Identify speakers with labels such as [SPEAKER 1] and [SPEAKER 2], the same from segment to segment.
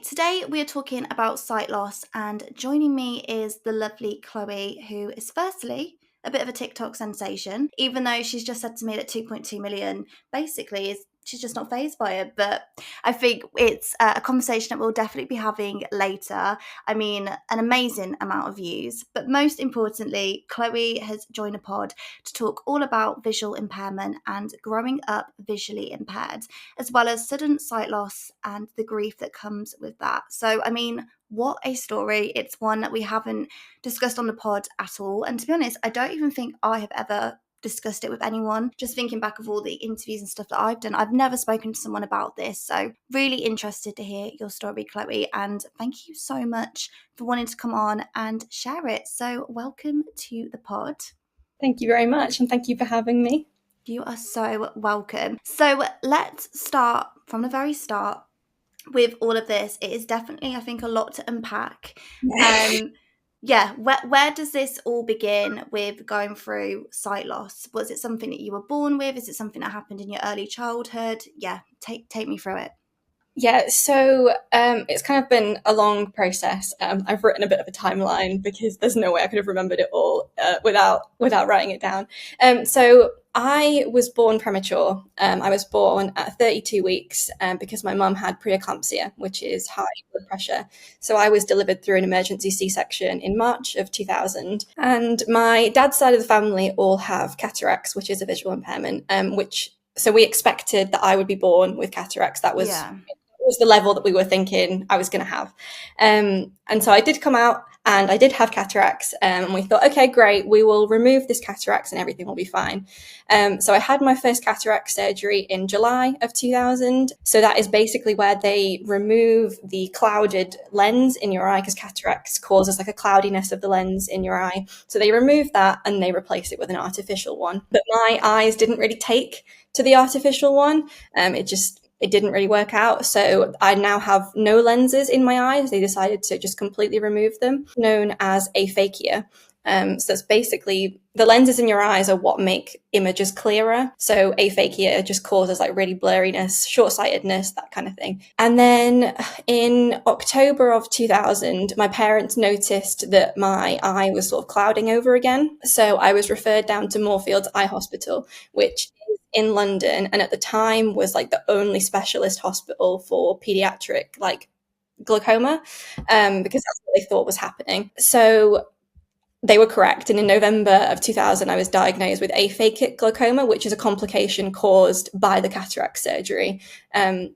[SPEAKER 1] Today we are talking about sight loss, and joining me is the lovely Chloe, who is firstly a bit of a TikTok sensation, even though she's just said to me that 2.2 million basically is she's just not fazed by it. But I think it's a conversation that we'll definitely be having later. I mean, an amazing amount of views, but most importantly, Chloe has joined a pod to talk all about visual impairment and growing up visually impaired, as well as sudden sight loss and the grief that comes with that. So, I mean, what a story. It's one that we haven't discussed on the pod at all. And to be honest, I don't even think I have ever discussed it with anyone. Just thinking back of all the interviews and stuff that I've done, I've never spoken to someone about this. So, really interested to hear your story, Chloe. And thank you so much for wanting to come on and share it. So, welcome to the pod.
[SPEAKER 2] Thank you very much, and thank you for having me.
[SPEAKER 1] You are so welcome. So let's start from the very start with all of this. It is definitely, I think, a lot to unpack. Where does this all begin with going through sight loss? Was it something that you were born with? Is it something that happened in your early childhood? Yeah, take me through it.
[SPEAKER 2] Yeah, so it's kind of been a long process. I've written a bit of a timeline because there's no way I could have remembered it all without writing it down. So I was born premature. I was born at 32 weeks because my mum had preeclampsia, which is high blood pressure. So I was delivered through an emergency C-section in March of 2000. And my dad's side of the family all have cataracts, which is a visual impairment, so we expected that I would be born with cataracts. That was the level that we were thinking I was going to have. And so I did come out and I did have cataracts, and we thought, okay, great, we will remove this cataracts and everything will be fine. So I had my first cataract surgery in July of 2000. So that is basically where they remove the clouded lens in your eye, because cataracts causes like a cloudiness of the lens in your eye. So they remove that and they replace it with an artificial one. But my eyes didn't really take to the artificial one. It didn't really work out. So I now have no lenses in my eyes. They decided to just completely remove them, known as aphakia. So it's basically the lenses in your eyes are what make images clearer. So aphakia just causes like really blurriness, short-sightedness, that kind of thing. And then in October of 2000, my parents noticed that my eye was sort of clouding over again. So I was referred down to Moorfields Eye Hospital, which is in London, and at the time was like the only specialist hospital for pediatric like glaucoma, because that's what they thought was happening. So they were correct. And in November of 2000, I was diagnosed with aphakic glaucoma, which is a complication caused by the cataract surgery.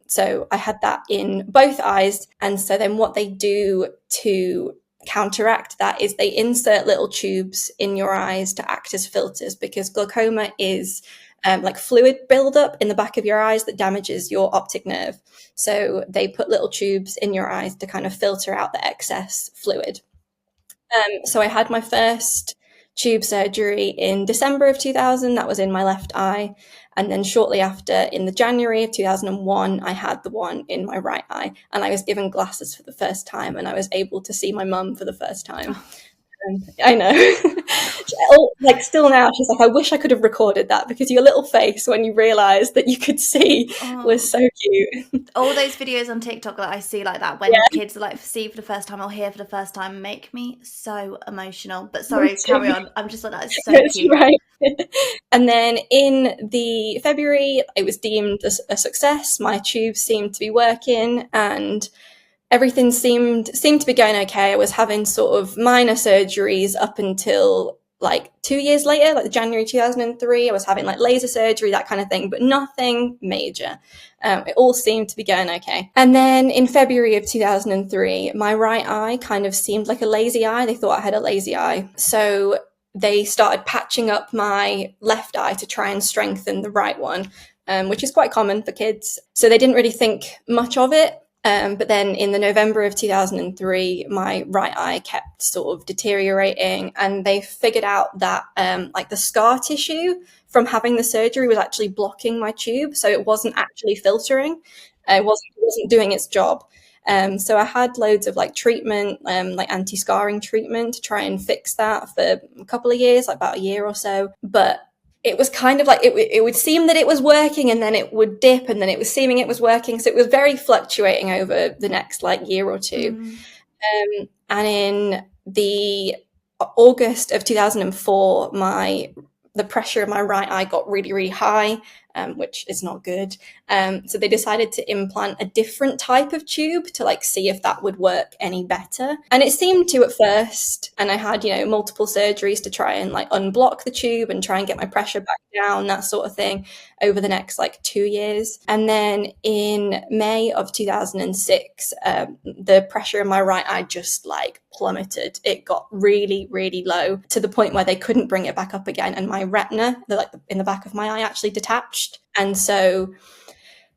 [SPEAKER 2] So I had that in both eyes. And so then what they do to counteract that is they insert little tubes in your eyes to act as filters, because glaucoma is like fluid buildup in the back of your eyes that damages your optic nerve. So they put little tubes in your eyes to kind of filter out the excess fluid. So I had my first tube surgery in December of 2000. That was in my left eye. And then shortly after, in the January of 2001, I had the one in my right eye. And I was given glasses for the first time, and I was able to see my mum for the first time. I know. Like still now, she's like, I wish I could have recorded that, because your little face when you realised that you could see was so cute.
[SPEAKER 1] All those videos on TikTok that I see like that, when kids are like see for the first time or hear for the first time, make me so emotional. But sorry, carry on. I'm just like, that is so cute.
[SPEAKER 2] Right. And then in the February, it was deemed a success. My tubes seemed to be working, and everything seemed to be going okay. I was having sort of minor surgeries up until like 2 years later, like January 2003. I was having like laser surgery, that kind of thing, but nothing major. It all seemed to be going okay. And then in February of 2003, my right eye kind of seemed like a lazy eye. They thought I had a lazy eye. So they started patching up my left eye to try and strengthen the right one, which is quite common for kids. So they didn't really think much of it. But then in the November of 2003, my right eye kept sort of deteriorating, and they figured out that like the scar tissue from having the surgery was actually blocking my tube. So it wasn't actually filtering. It wasn't doing its job. So I had loads of like treatment, like anti-scarring treatment to try and fix that for a couple of years, like about a year or so. But it was kind of like it would seem that it was working and then it would dip and then it was seeming it was working. So it was very fluctuating over the next like year or two.
[SPEAKER 1] Mm.
[SPEAKER 2] And in the August of 2004, the pressure of my right eye got really, really high, which is not good. So they decided to implant a different type of tube to like see if that would work any better. And it seemed to at first. And I had, multiple surgeries to try and like unblock the tube and try and get my pressure back down, that sort of thing, over the next like 2 years. And then in May of 2006, the pressure in my right eye just like plummeted. It got really, really low to the point where they couldn't bring it back up again. And my retina, in the back of my eye, actually detached. And so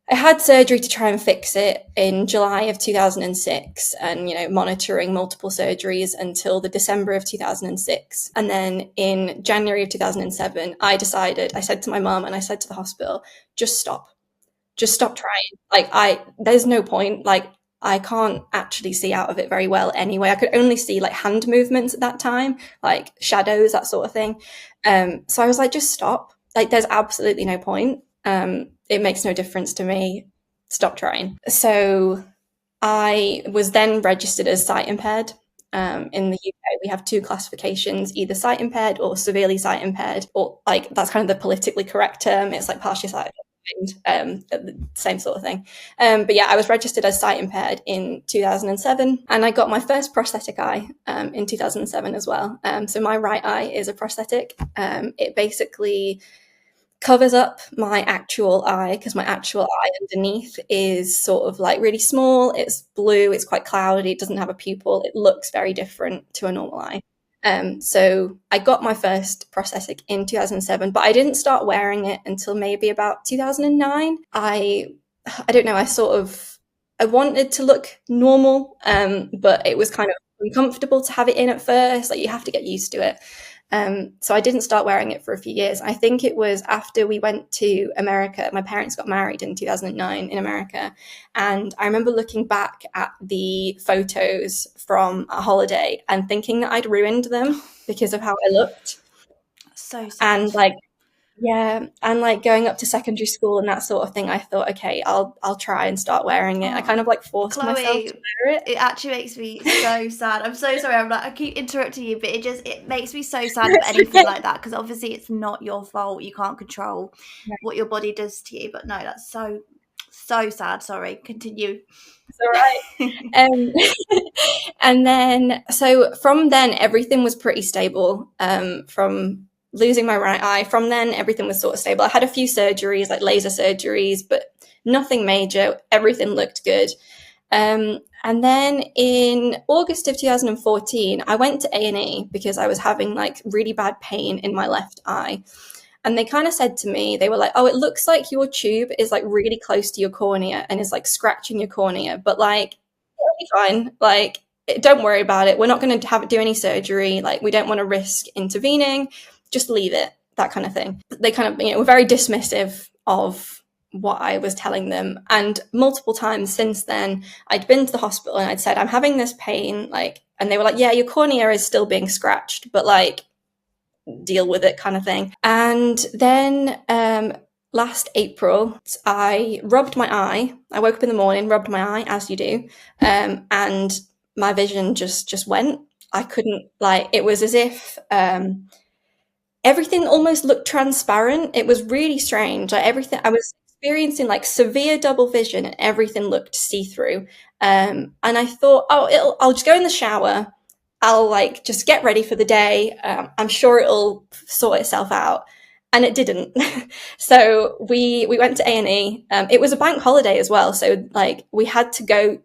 [SPEAKER 2] I had surgery to try and fix it in July of 2006 and, monitoring multiple surgeries until the December of 2006. And then in January of 2007, I said to my mum and I said to the hospital, just stop trying. Like there's no point. Like I can't actually see out of it very well anyway. I could only see like hand movements at that time, like shadows, that sort of thing. So I was like, just stop. Like there's absolutely no point. It makes no difference to me. Stop trying. So I was then registered as sight impaired. In the UK, we have two classifications, either sight impaired or severely sight impaired, or like that's kind of the politically correct term. It's like partially sight the same sort of thing. But yeah, I was registered as sight impaired in 2007, and I got my first prosthetic eye in 2007 as well. So my right eye is a prosthetic. It basically covers up my actual eye because my actual eye underneath is sort of like really small. It's blue, it's quite cloudy, it doesn't have a pupil. It looks very different to a normal eye. So I got my first prosthetic in 2007, but I didn't start wearing it until maybe about 2009. I don't know, I wanted to look normal, but it was kind of uncomfortable to have it in at first. Like you have to get used to it. So I didn't start wearing it for a few years. I think it was after we went to America. My parents got married in 2009 in America. And I remember looking back at the photos from a holiday and thinking that I'd ruined them because of how I looked.
[SPEAKER 1] So sad.
[SPEAKER 2] And like going up to secondary school and that sort of thing, I thought, okay, I'll try and start wearing it. I kind of like forced myself to wear it.
[SPEAKER 1] It actually makes me so sad. I'm so sorry. I keep interrupting you, but it makes me so sad for anything like that, because obviously it's not your fault. You can't control what your body does to you. But no, that's so sad. Sorry, continue.
[SPEAKER 2] It's all right. And then, so from then, everything was pretty stable. From losing my right eye, from then, everything was sort of stable. I had a few surgeries, like laser surgeries, but nothing major. Everything looked good. And then in August of 2014, I went to A&E because I was having like really bad pain in my left eye. And they kind of said to me, they were like, oh, it looks like your tube is like really close to your cornea and is like scratching your cornea, but like, it'll be fine. Like, don't worry about it. We're not going to do any surgery. Like, we don't want to risk intervening. Just leave it, that kind of thing. They kind of, were very dismissive of what I was telling them. And multiple times since then, I'd been to the hospital and I'd said, I'm having this pain, like, and they were like, yeah, your cornea is still being scratched, but like, deal with it, kind of thing. And then last April, I rubbed my eye. I woke up in the morning, rubbed my eye, as you do, and my vision just went. I couldn't, like, it was as if everything almost looked transparent. It was really strange. Like everything, I was experiencing like severe double vision and everything looked see-through. And I thought, oh, I'll just go in the shower. I'll like just get ready for the day. I'm sure it'll sort itself out. And it didn't. So we went to A&E. It was a bank holiday as well. So like we had to go,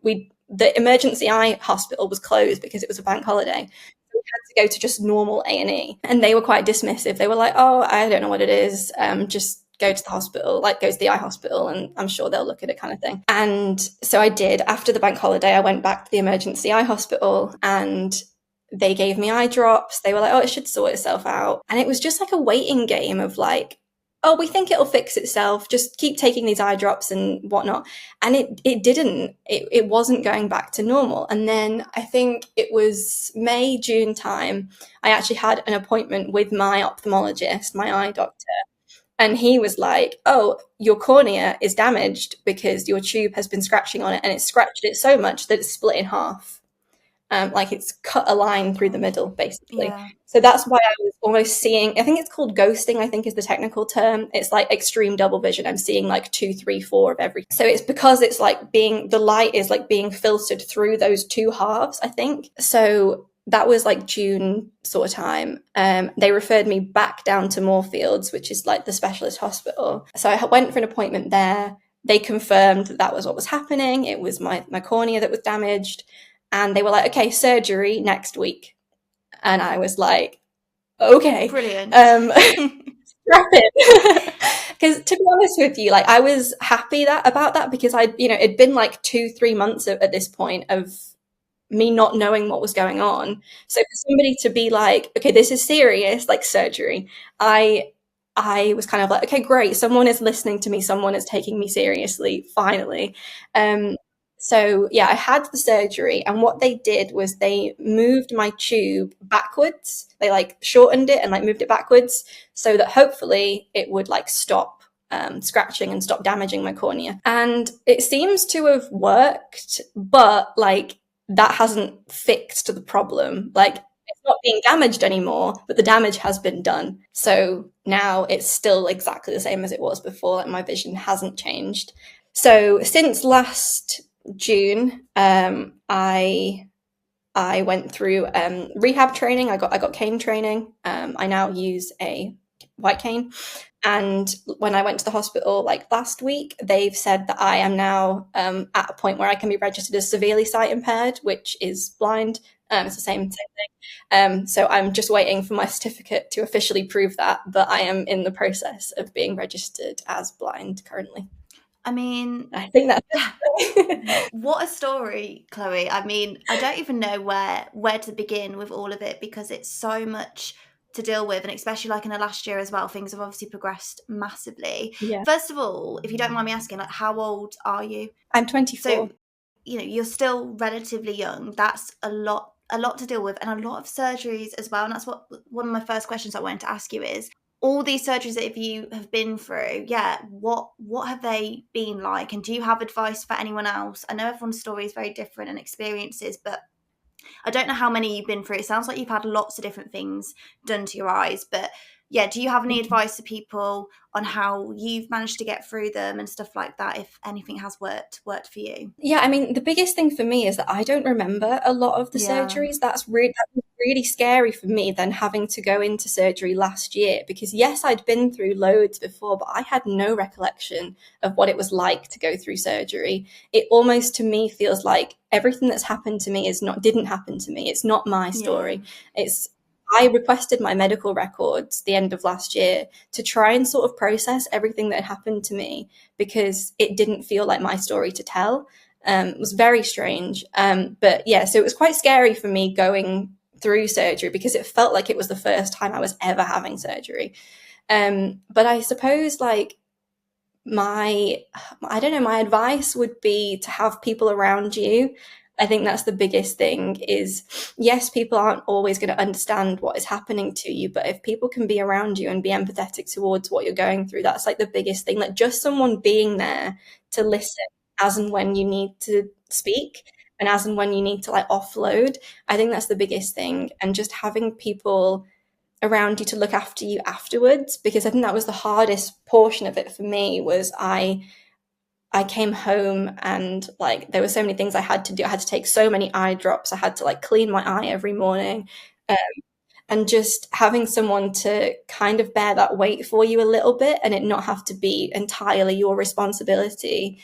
[SPEAKER 2] the emergency eye hospital was closed because it was a bank holiday. We had to go to just normal A&E, and they were quite dismissive. They were like, oh, I don't know what it is. Just go to the hospital, like go to the eye hospital, and I'm sure they'll look at it, kind of thing. And so I did. After the bank holiday, I went back to the emergency eye hospital and they gave me eye drops. They were like, oh, it should sort itself out. And it was just like a waiting game of like, oh, we think it'll fix itself. Just keep taking these eye drops and whatnot. And it didn't. It wasn't going back to normal. And then I think it was May, June time, I actually had an appointment with my ophthalmologist, my eye doctor. And he was like, oh, your cornea is damaged because your tube has been scratching on it, and it's scratched it so much that it's split in half. Like it's cut a line through the
[SPEAKER 1] God.
[SPEAKER 2] middle, basically.
[SPEAKER 1] Yeah.
[SPEAKER 2] So that's why I was almost seeing, I think it's called ghosting, I think is the technical term. It's like extreme double vision. I'm seeing like 2, 3, 4 of everything. So it's because it's like the light is like being filtered through those two halves, I think. So that was like June sort of time. They referred me back down to Moorfields, which is like the specialist hospital. So I went for an appointment there. They confirmed that was what was happening. It was my cornea that was damaged. And they were like, okay, surgery next week. And I was like, okay.
[SPEAKER 1] Brilliant.
[SPEAKER 2] Scrap it. Because to be honest with you, like I was happy about that because it'd been like 2, 3 months at this point of me not knowing what was going on. So for somebody to be like, okay, this is serious, like surgery, I was kind of like, okay, great, someone is listening to me, someone is taking me seriously, finally. So yeah, I had the surgery, and what they did was they moved my tube backwards. They like shortened it and like moved it backwards so that hopefully it would like stop scratching and stop damaging my cornea. And it seems to have worked, but like that hasn't fixed the problem. Like it's not being damaged anymore, but the damage has been done. So now it's still exactly the same as it was before. Like my vision hasn't changed. So since last June, I went through rehab training. I got cane training. I now use a white cane. And when I went to the hospital like last week, they've said that I am now at a point where I can be registered as severely sight impaired, which is blind. It's the same thing. So I'm just waiting for my certificate to officially prove that, but I am in the process of being registered as blind currently.
[SPEAKER 1] I mean,
[SPEAKER 2] I think that's
[SPEAKER 1] what a story, Chloe. I mean, I don't even know where to begin with all of it because it's so much to deal with, and especially like in the last year as well, things have obviously progressed massively.
[SPEAKER 2] Yeah.
[SPEAKER 1] First of all, if you don't mind me asking, like, how old are you?
[SPEAKER 2] I'm 24.
[SPEAKER 1] So, you're still relatively young. That's a lot to deal with, and a lot of surgeries as well. And that's what one of my first questions I wanted to ask you is, all these surgeries that you have been through, what have they been like? And do you have advice for anyone else? I know everyone's story is very different and experiences, but I don't know how many you've been through. It sounds like you've had lots of different things done to your eyes, but yeah, do you have any advice to people on how you've managed to get through them and stuff like that, if anything has worked for you?
[SPEAKER 2] Yeah, I mean, the biggest thing for me is that I don't remember a lot of the surgeries. That was really scary for me then having to go into surgery last year because yes, I'd been through loads before, but I had no recollection of what it was like to go through surgery. It almost to me feels like everything that's happened to me didn't happen to me. It's not my story. I requested my medical records the end of last year to try and sort of process everything that had happened to me because it didn't feel like my story to tell. It was very strange. But yeah, so it was quite scary for me going through surgery because it felt like it was the first time I was ever having surgery. But I suppose like my advice would be to have people around you. I think that's the biggest thing is, yes, people aren't always going to understand what is happening to you, but if people can be around you and be empathetic towards what you're going through, that's like the biggest thing. Like just someone being there to listen as and when you need to speak and as and when you need to like offload. I think that's the biggest thing. And just having people around you to look after you afterwards, because I think that was the hardest portion of it for me was I came home and like there were so many things I had to do. I had to take so many eye drops. I had to like clean my eye every morning. And just having someone to kind of bear that weight for you a little bit and it not have to be entirely your responsibility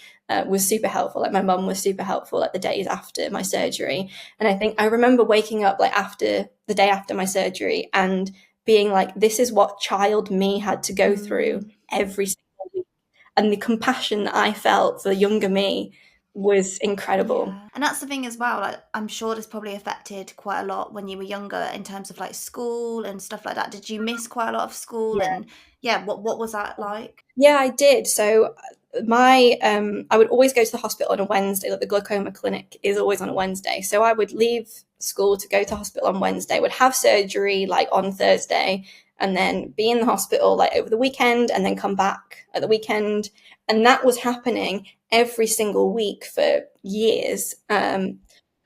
[SPEAKER 2] was super helpful. Like my mum was super helpful like the days after my surgery. And I think I remember waking up like after the day after my surgery and being like, this is what child me had to go through every single week. And the compassion that I felt for the younger me was incredible.
[SPEAKER 1] Yeah. And that's the thing as well, like I'm sure this probably affected quite a lot when you were younger in terms of like school and stuff like that. Did you miss quite a lot of school?
[SPEAKER 2] Yeah.
[SPEAKER 1] And what was that like?
[SPEAKER 2] Yeah, I did. So my I would always go to the hospital on a Wednesday. Like the glaucoma clinic is always on a Wednesday. So I would leave school to go to hospital on Wednesday, would have surgery like on Thursday, and then be in the hospital like over the weekend and then come back at the weekend. And that was happening every single week for years.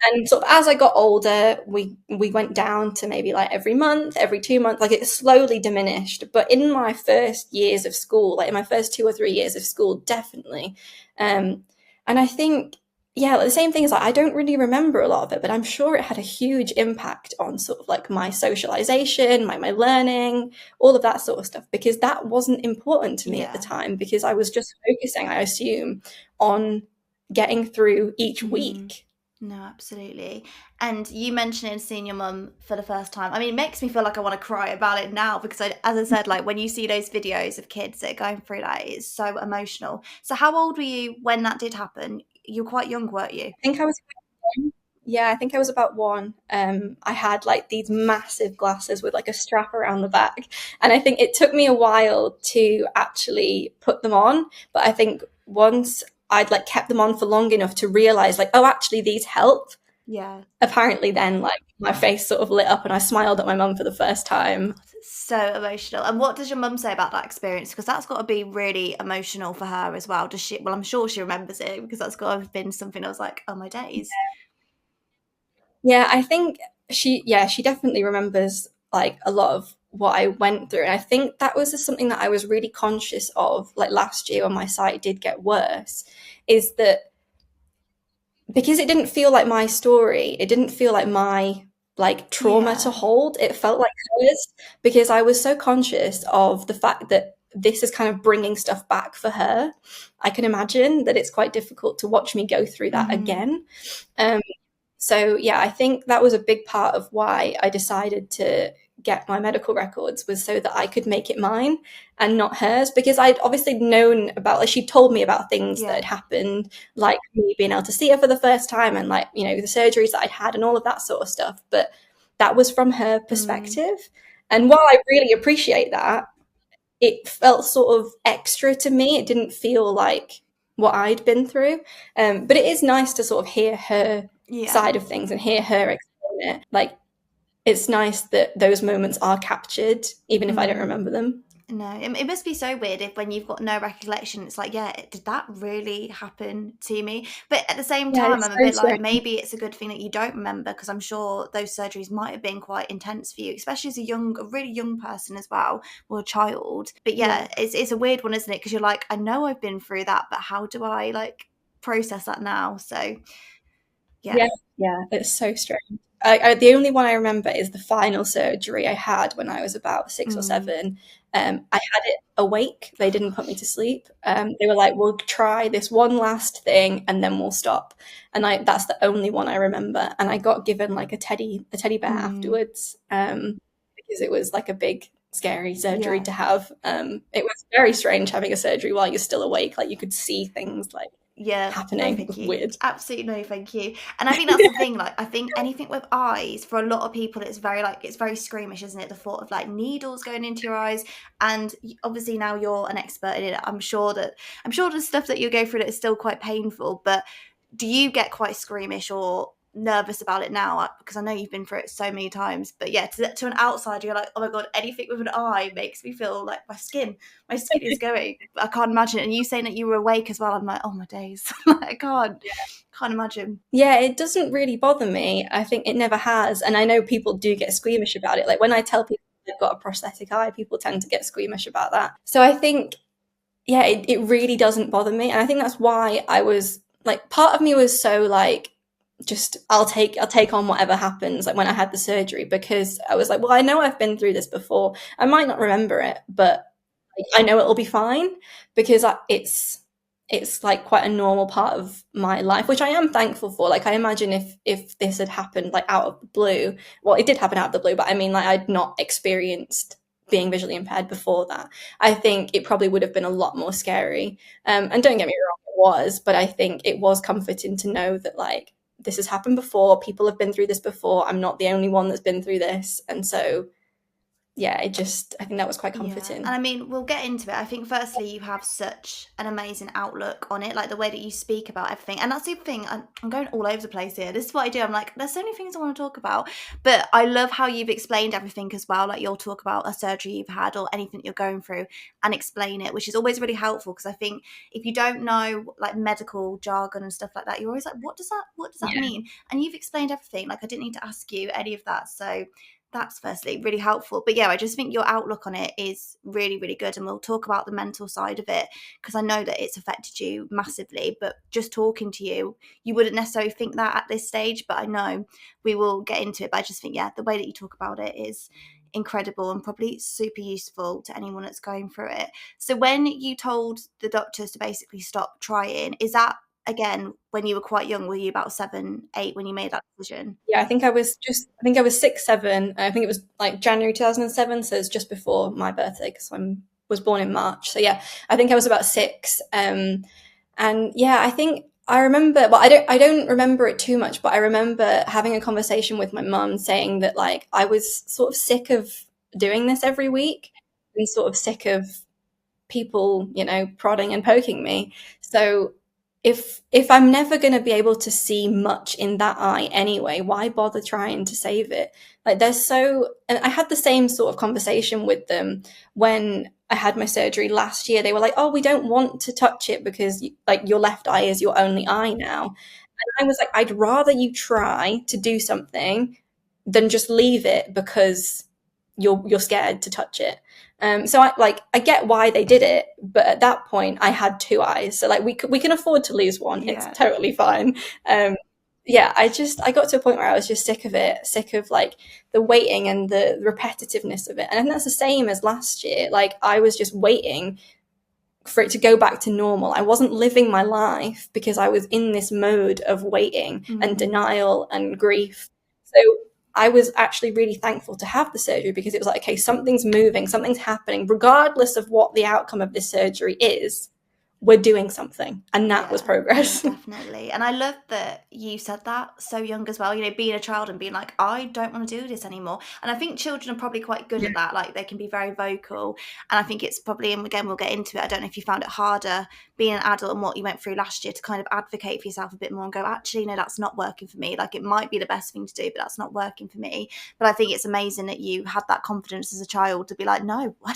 [SPEAKER 2] And sort of as I got older, we went down to maybe like every month, every 2 months, like it slowly diminished. But in my first years of school, like in my first 2 or 3 years of school, definitely. And I think, yeah, like the same thing is like I don't really remember a lot of it, but I'm sure it had a huge impact on sort of like my socialization, my learning, all of that sort of stuff, because that wasn't important to me at the
[SPEAKER 1] Yeah.
[SPEAKER 2] time because I was just focusing, I assume, on getting through each
[SPEAKER 1] Mm-hmm.
[SPEAKER 2] week.
[SPEAKER 1] No, absolutely. And you mentioning seeing your mum for the first time. I mean, it makes me feel like I want to cry about it now because, as I said, like when you see those videos of kids that are going through that, it's so emotional. So, how old were you when that did happen? You were quite young, weren't you?
[SPEAKER 2] I think I was about one. Yeah, I think I was about one. I had like these massive glasses with like a strap around the back. And I think it took me a while to actually put them on. But I think once I'd like kept them on for long enough to realize like, oh, actually these help.
[SPEAKER 1] Yeah.
[SPEAKER 2] Apparently then like my face sort of lit up and I smiled at my mum for the first
[SPEAKER 1] Oh
[SPEAKER 2] time.
[SPEAKER 1] God, it's so emotional. And what does your mum say about that experience? Because that's got to be really emotional for her as well. Does she? Well, I'm sure she remembers it because that's got to have been something I was like, oh my days.
[SPEAKER 2] Yeah, I think she definitely remembers like a lot of what I went through. And I think that was just something that I was really conscious of like last year when my sight did get worse, is that because it didn't feel like my story, it didn't feel like my like trauma to
[SPEAKER 1] Yeah.
[SPEAKER 2] hold. It felt like hers because I was so conscious of the fact that this is kind of bringing stuff back for her. I can imagine that it's quite difficult to watch me go through that
[SPEAKER 1] Mm-hmm.
[SPEAKER 2] again. Um, so yeah, I think that was a big part of why I decided to get my medical records was so that I could make it mine and not hers because I'd obviously known about like she told me about things that
[SPEAKER 1] Yeah.
[SPEAKER 2] had happened, like me being able to see her for the first time and like, the surgeries that I'd had and all of that sort of stuff. But that was from her
[SPEAKER 1] Mm.
[SPEAKER 2] perspective. And while I really appreciate that, it felt sort of extra to me. It didn't feel like what I'd been through. But it is nice to sort of hear her
[SPEAKER 1] Yeah.
[SPEAKER 2] side of things and hear her explain it. Like, it's nice that those moments are captured, even if I don't
[SPEAKER 1] Mm.
[SPEAKER 2] remember them.
[SPEAKER 1] No, it must be so weird if when you've got no recollection, it's like, yeah, did that really happen to me? But at the same
[SPEAKER 2] Yeah,
[SPEAKER 1] time,
[SPEAKER 2] it's
[SPEAKER 1] I'm a
[SPEAKER 2] so
[SPEAKER 1] bit like,
[SPEAKER 2] strange.
[SPEAKER 1] maybe it's a good thing that you don't remember because I'm sure those surgeries might have been quite intense for you, especially as a really young person as well, or a child. But
[SPEAKER 2] Yeah.
[SPEAKER 1] yeah, it's a weird one, isn't it? Because you're like, I know I've been through that, but how do I like process that now? So yeah.
[SPEAKER 2] Yeah, yeah, it's so strange. The only one I remember is the final surgery I had when I was about six or
[SPEAKER 1] Mm.
[SPEAKER 2] seven. I had it awake. They didn't put me to sleep. They were like, "We'll try this one last thing, and then we'll stop." And that's the only one I remember. And I got given like a teddy bear
[SPEAKER 1] Mm.
[SPEAKER 2] afterwards, because it was like a big, scary surgery
[SPEAKER 1] Yeah.
[SPEAKER 2] to have. It was very strange having a surgery while you're still awake. Like you could see things like
[SPEAKER 1] Yeah, no,
[SPEAKER 2] happening. It
[SPEAKER 1] thank
[SPEAKER 2] was
[SPEAKER 1] you.
[SPEAKER 2] weird.
[SPEAKER 1] Absolutely no, thank you. And I think that's the thing. Like, I think anything with eyes for a lot of people, it's very squeamish, isn't it? The thought of like needles going into your eyes, and obviously now you're an expert in it. I'm sure the stuff that you go through that is still quite painful. But do you get quite squeamish or nervous about it now? Because I know you've been through it so many times. But yeah, to an outsider, you're like, oh my god, anything with an eye makes me feel like my skin is going. I can't imagine. And you saying that you were awake as well, I'm like, oh my days. Like, I can't imagine.
[SPEAKER 2] Yeah, it doesn't really bother me. I think it never has. And I know people do get squeamish about it. Like when I tell people they've got a prosthetic eye, people tend to get squeamish about that. So I think, yeah, it really doesn't bother me. And I think that's why I was like, part of me was so like, just I'll take on whatever happens like when I had the surgery because I was like, well, I know I've been through this before. I might not remember it, but I know it'll be fine because it's like quite a normal part of my life, which I am thankful for. Like I imagine if this had happened like out of the blue, well, it did happen out of the blue, but I mean like I'd not experienced being visually impaired before that. I think it probably would have been a lot more scary. And don't get me wrong, it was, but I think it was comforting to know that like this has happened before. People have been through this before. I'm not the only one that's been through this, and so yeah, I think that was quite
[SPEAKER 1] Yeah, and
[SPEAKER 2] comforting.
[SPEAKER 1] I mean, we'll get into it. I think firstly, you have such an amazing outlook on it, like the way that you speak about everything. And that's the thing, I'm going all over the place here. This is what I do. I'm like, there's so many things I want to talk about. But I love how you've explained everything as well. Like you'll talk about a surgery you've had or anything you're going through and explain it, which is always really helpful because I think if you don't know like medical jargon and stuff like that, you're always like, what does that
[SPEAKER 2] Yeah.
[SPEAKER 1] mean? And you've explained everything. Like I didn't need to ask you any of that. So that's firstly really helpful. But yeah, I just think your outlook on it is really, really good. And we'll talk about the mental side of it because I know that it's affected you massively. But just talking to you, you wouldn't necessarily think that at this stage. But I know we will get into it. But I just think, yeah, the way that you talk about it is incredible and probably super useful to anyone that's going through it. So when you told the doctors to basically stop trying, is that again when you were quite young? Were you about 7, 8 when you made that decision?
[SPEAKER 2] Yeah, I think I was 6, 7. I think it was like January 2007, so it's just before my birthday because I was born in March. So yeah, I think I was about 6. And yeah, I think I remember. Well, I don't remember it too much, but I remember having a conversation with my mum saying that like I was sort of sick of doing this every week and sort of sick of people, prodding and poking me. So if I'm never going to be able to see much in that eye anyway, why bother trying to save it? Like and I had the same sort of conversation with them when I had my surgery last year. They were like, "Oh, we don't want to touch it because like your left eye is your only eye now." And I was like, "I'd rather you try to do something than just leave it because you're scared to touch it." So I get why they did it, but at that point I had 2 eyes, so like we can afford to lose one. It's
[SPEAKER 1] Yeah.
[SPEAKER 2] totally fine. Yeah, I got to a point where I was just sick of it, sick of like the waiting and the repetitiveness of it. And I think that's the same as last year. Like I was just waiting for it to go back to normal. I wasn't living my life because I was in this mode of waiting and
[SPEAKER 1] Mm.
[SPEAKER 2] denial and grief. So I was actually really thankful to have the surgery because it was like, okay, something's moving, something's happening, regardless of what the outcome of this surgery is, we're doing something. And that was
[SPEAKER 1] Yeah, yeah,
[SPEAKER 2] progress.
[SPEAKER 1] definitely. And I love that you said that so young as well, being a child and being like, I don't want to do this anymore. And I think children are probably quite good
[SPEAKER 2] Yeah.
[SPEAKER 1] at that. Like they can be very vocal. And I think it's probably, and again, we'll get into it. I don't know if you found it harder being an adult and what you went through last year to kind of advocate for yourself a bit more and go, actually, no, that's not working for me. Like it might be the best thing to do, but that's not working for me. But I think it's amazing that you had that confidence as a child to be like, no, I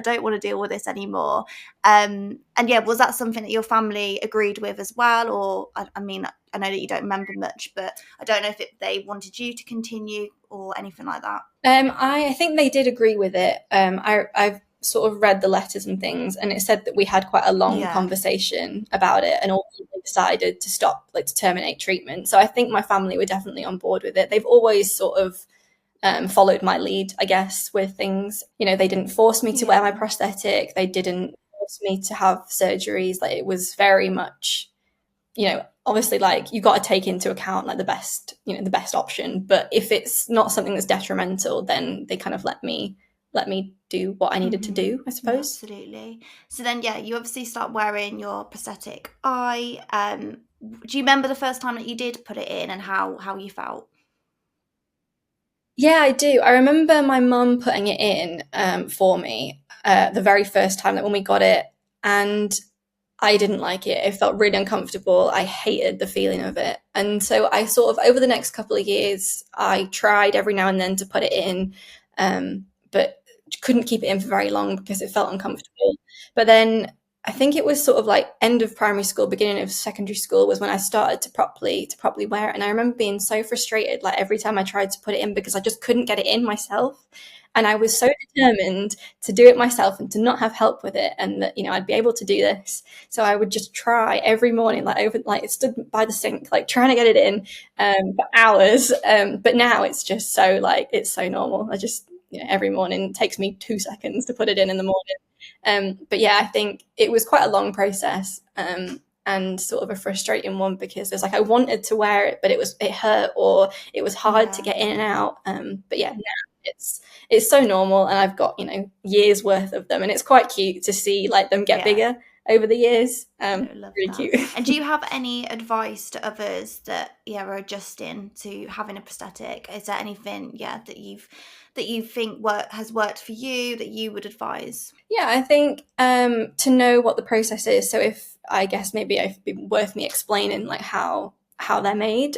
[SPEAKER 1] don't want to deal with this anymore. And yeah, was that something that your family agreed with as well? Or, I mean, I know that you don't remember much, but I don't know if they wanted you to continue or anything like that.
[SPEAKER 2] I think they did agree with it. I've sort of read the letters and things, and it said that we had quite a long
[SPEAKER 1] Yeah.
[SPEAKER 2] conversation about it, and ultimately decided to stop, like to terminate treatment. So I think my family were definitely on board with it. They've always sort of followed my lead, I guess, with things. They didn't force me to wear my
[SPEAKER 1] Yeah.
[SPEAKER 2] prosthetic. They didn't force me to have surgeries. Like it was very much, obviously like you got to take into account like the best option. But if it's not something that's detrimental, then they kind of let me do what I needed to
[SPEAKER 1] Mm-hmm.
[SPEAKER 2] do, I
[SPEAKER 1] No,
[SPEAKER 2] suppose.
[SPEAKER 1] absolutely. So then, yeah, you obviously start wearing your prosthetic eye. Do you remember the first time that you did put it in and how you felt?
[SPEAKER 2] Yeah, I do. I remember my mum putting it in for me the very first time that when we got it, and I didn't like it. It felt really uncomfortable. I hated the feeling of it. And so I sort of, over the next couple of years, I tried every now and then to put it in, but couldn't keep it in for very long because it felt uncomfortable. But then I think it was sort of like end of primary school, beginning of secondary school was when I started to properly wear it. And I remember being so frustrated, like every time I tried to put it in because I just couldn't get it in myself. And I was so determined to do it myself and to not have help with it, and that I'd be able to do this. So I would just try every morning, like stood by the sink, like trying to get it in for hours. But now it's just so like it's so normal. I just every morning it takes me 2 seconds to put it in the morning. But yeah, I think it was quite a long process. And sort of a frustrating one because there's like I wanted to wear it, but it hurt or it was hard to
[SPEAKER 1] Yeah.
[SPEAKER 2] get in and out. But yeah, now it's so normal, and I've got years worth of them, and it's quite cute to see like them get
[SPEAKER 1] Yeah.
[SPEAKER 2] bigger. over the years.
[SPEAKER 1] No, love
[SPEAKER 2] Really
[SPEAKER 1] that.
[SPEAKER 2] cute.
[SPEAKER 1] And do you have any advice to others that are adjusting to having a prosthetic? Is there anything that you think has worked for you that you would advise?
[SPEAKER 2] Yeah, I think to know what the process is. So if I guess maybe it'd be worth me explaining like how they're made.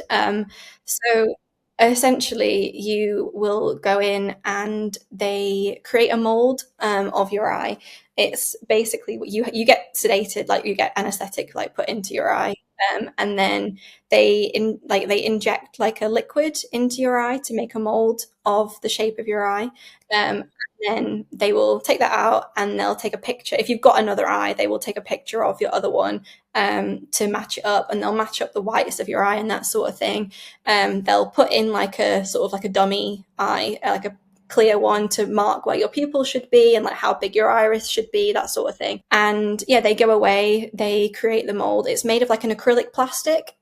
[SPEAKER 2] So essentially, you will go in and they create a mold of your eye. It's basically what you get sedated, like you get anesthetic like put into your eye. And then they inject like a liquid into your eye to make a mold of the shape of your eye. Then they will take that out and they'll take a picture. If you've got another eye, they will take a picture of your other one to match it up, and they'll match up the whites of your eye and that sort of thing. They'll put in like a sort of like a dummy eye, like a clear one to mark where your pupil should be and like how big your iris should be, that sort of thing. And yeah, they go away, they create the mold. It's made of like an acrylic plastic.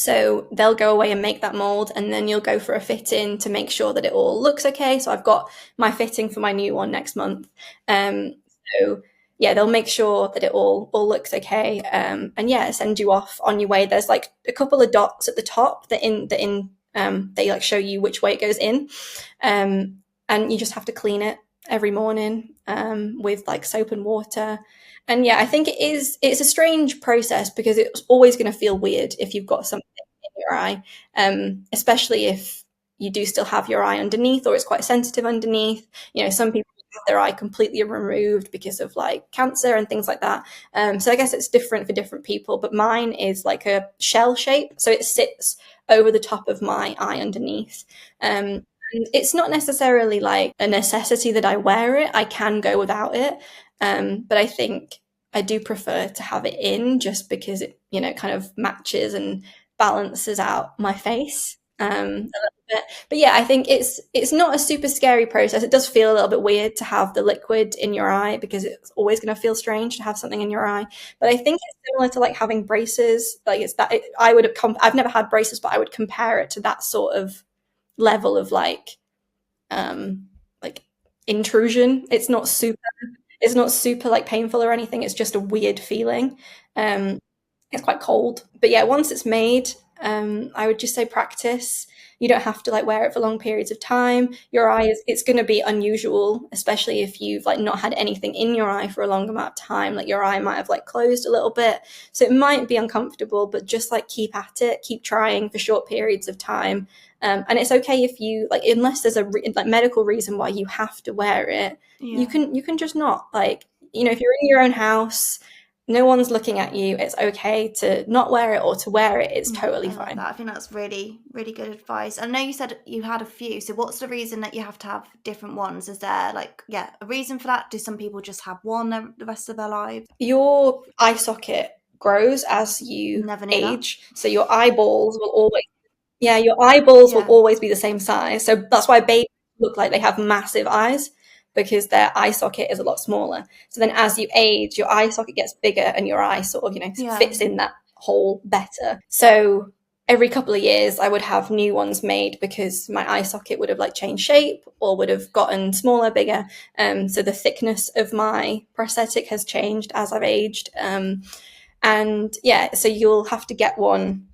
[SPEAKER 2] So they'll go away and make that mold, and then you'll go for a fitting to make sure that it all looks okay. So I've got my fitting for my new one next month. Um, so yeah, they'll make sure that it all looks okay, and yeah, send you off on your way. There's like a couple of dots at the top they like show you which way it goes in, and you just have to clean it every morning with like soap and water. And yeah, I think it's a strange process because it's always going to feel weird if you've got something in your eye, especially if you do still have your eye underneath or it's quite sensitive underneath. You know, some people have their eye completely removed because of like cancer and things like that. So I guess it's different for different people, but mine is like a shell shape. So it sits over the top of my eye underneath. And it's not necessarily like a necessity that I wear it. I can go without it. But I think I do prefer to have it in just because it, kind of matches and balances out my face a little bit. But yeah, I think it's not a super scary process. It does feel a little bit weird to have the liquid in your eye because it's always going to feel strange to have something in your eye. But I think it's similar to like having braces. Like it's that I've never had braces, but I would compare it to that sort of level of like intrusion. It's not super like painful or anything. It's just a weird feeling. Um, it's quite cold. But yeah, once it's made, I would just say practice. You don't have to like wear it for long periods of time. Your eye it's going to be unusual, especially if you've like not had anything in your eye for a long amount of time. Like your eye might have like closed a little bit. So it might be uncomfortable, but just like keep at it, keep trying for short periods of time. And it's okay if you like, unless there's a like medical reason why you have to wear it, you can just not like, if you're in your own house, no one's looking at you, it's okay to not wear it or to wear it. It's totally
[SPEAKER 1] I love
[SPEAKER 2] fine.
[SPEAKER 1] that. I think that's really, really good advice. I know you said you had a few. So what's the reason that you have to have different ones? Is there a reason for that? Do some people just have one the rest of their lives?
[SPEAKER 2] Your eye socket grows as you
[SPEAKER 1] Never knew that.
[SPEAKER 2] age. So your eyeballs will always be the same size. So that's why babies look like they have massive eyes, because their eye socket is a lot smaller. So then as you age, your eye socket gets bigger and your eye sort of, fits in that hole better. So every couple of years I would have new ones made because my eye socket would have like changed shape or would have gotten smaller, bigger. So the thickness of my prosthetic has changed as I've aged. And yeah, so you'll have to get one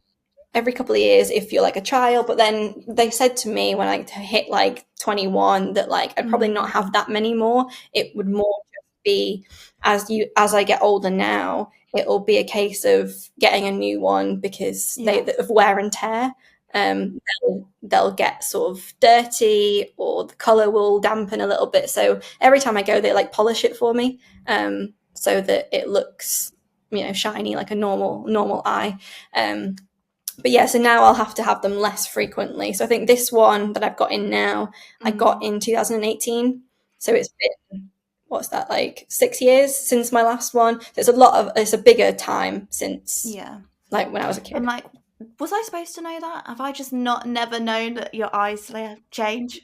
[SPEAKER 2] every couple of years if you're like a child. But then they said to me when I hit like 21 that like I'd probably not have that many more. It would more just be as I get older now, it'll be a case of getting a new one because of wear and tear. They'll get sort of dirty or the color will dampen a little bit. So every time I go, they like polish it for me, so that it looks shiny like a normal eye. But yeah, so now I'll have to have them less frequently. So I think this one that I've got in now, I got in 2018. So it's been, what's that, like 6 years since my last one. It's a bigger time since like when I was a kid.
[SPEAKER 1] I'm like, was I supposed to know that? Have I just never known that your eyes change?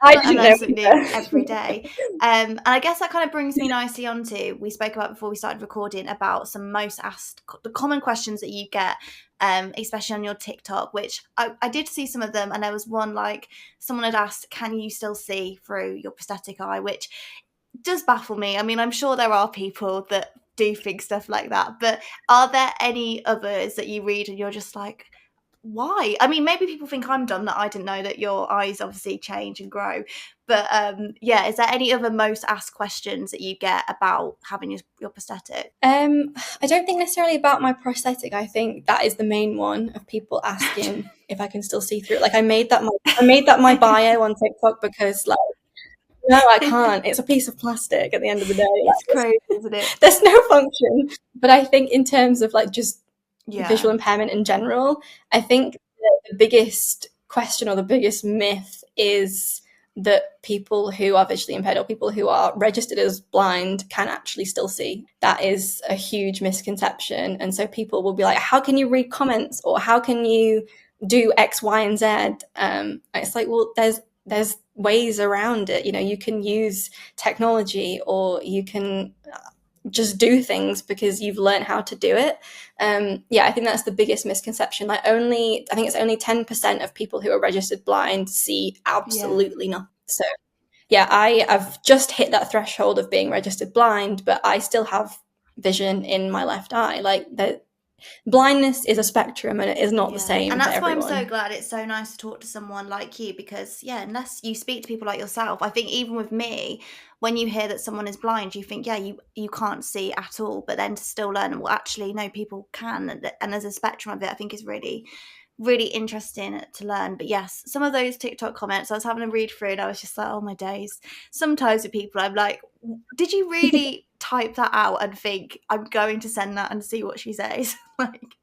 [SPEAKER 2] I didn't know
[SPEAKER 1] something new every day. And I guess that kind of brings me nicely on to, we spoke about before we started recording about some most asked, the common questions that you get, especially on your TikTok, which I did see some of them. And there was one like someone had asked, can you still see through your prosthetic eye? Which does baffle me. I mean, I'm sure there are people that do think stuff like that, but are there any others that you read and you're just like, why? I mean, maybe people think I'm dumb that I didn't know that your eyes obviously change and grow. But yeah, is there any other most asked questions that you get about having your prosthetic?
[SPEAKER 2] I don't think necessarily about my prosthetic. I think that is the main one of people asking if I can still see through it. Like I made that my bio on TikTok because like no, I can't. It's a piece of plastic at the end of the day.
[SPEAKER 1] It's crazy, isn't it?
[SPEAKER 2] There's no function. But I think in terms of like just
[SPEAKER 1] Yeah,
[SPEAKER 2] visual impairment in general, I think the biggest question or the biggest myth is that people who are visually impaired or people who are registered as blind can actually still see. That is a huge misconception. And so people will be like, how can you read comments or how can you do X, Y, and Z? It's like, well, there's ways around it. You know, you can use technology or you can just do things because you've learned how to do it. Yeah, I think that's the biggest misconception. Like I think it's only 10% of people who are registered blind see
[SPEAKER 1] yeah.
[SPEAKER 2] absolutely nothing. So yeah, I've just hit that threshold of being registered blind, but I still have vision in my left eye. Like the blindness is a spectrum and it is not the
[SPEAKER 1] Yeah, and
[SPEAKER 2] same for
[SPEAKER 1] that's why I'm so
[SPEAKER 2] everyone.
[SPEAKER 1] glad it's so nice to talk to someone like you because, yeah, unless you speak to people like yourself, I think even with me, when you hear that someone is blind, you think, yeah, you can't see at all, but then to still learn, well, actually, no, people can, and there's a spectrum of it. I think is really, really interesting to learn. But yes, some of those TikTok comments, I was having a read through, and I was just like, oh my days. Sometimes with people, I'm like, did you really type that out and think I'm going to send that and see what she says? Like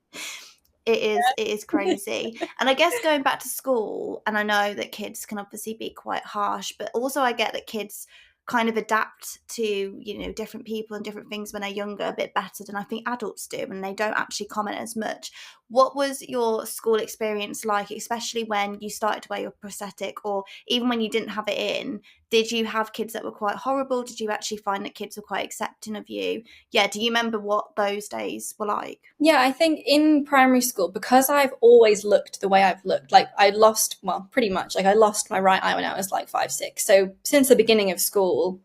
[SPEAKER 1] it is crazy. And I guess going back to school, and I know that kids can obviously be quite harsh, but also I get that kids kind of adapt to, different people and different things when they're younger a bit better than I think adults do, and they don't actually comment as much. What was your school experience like, especially when you started to wear your prosthetic, or even when you didn't have it in? Did you have kids that were quite horrible? Did you actually find that kids were quite accepting of you? Yeah, do you remember what those days were like?
[SPEAKER 2] Yeah, I think in primary school, because I've always looked the way I've looked, like I lost, well, pretty much, like I lost my right eye when I was like 5, 6. So since the beginning of school,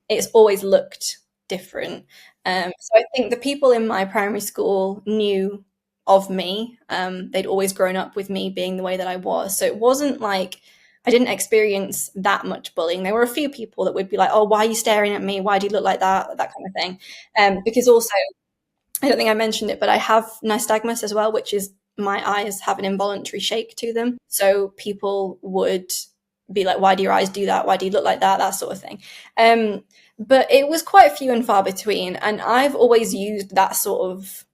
[SPEAKER 2] it's always looked different. So I think the people in my primary school knew of me. They'd always grown up with me being the way that I was. So it wasn't like I didn't experience that much bullying. There were a few people that would be like, oh, why are you staring at me? Why do you look like that? That kind of thing. Because also I don't think I mentioned it, but I have nystagmus as well, which is my eyes have an involuntary shake to them. So people would be like, why do your eyes do that? Why do you look like that? That sort of thing. But it was quite few and far between. And I've always used that sort of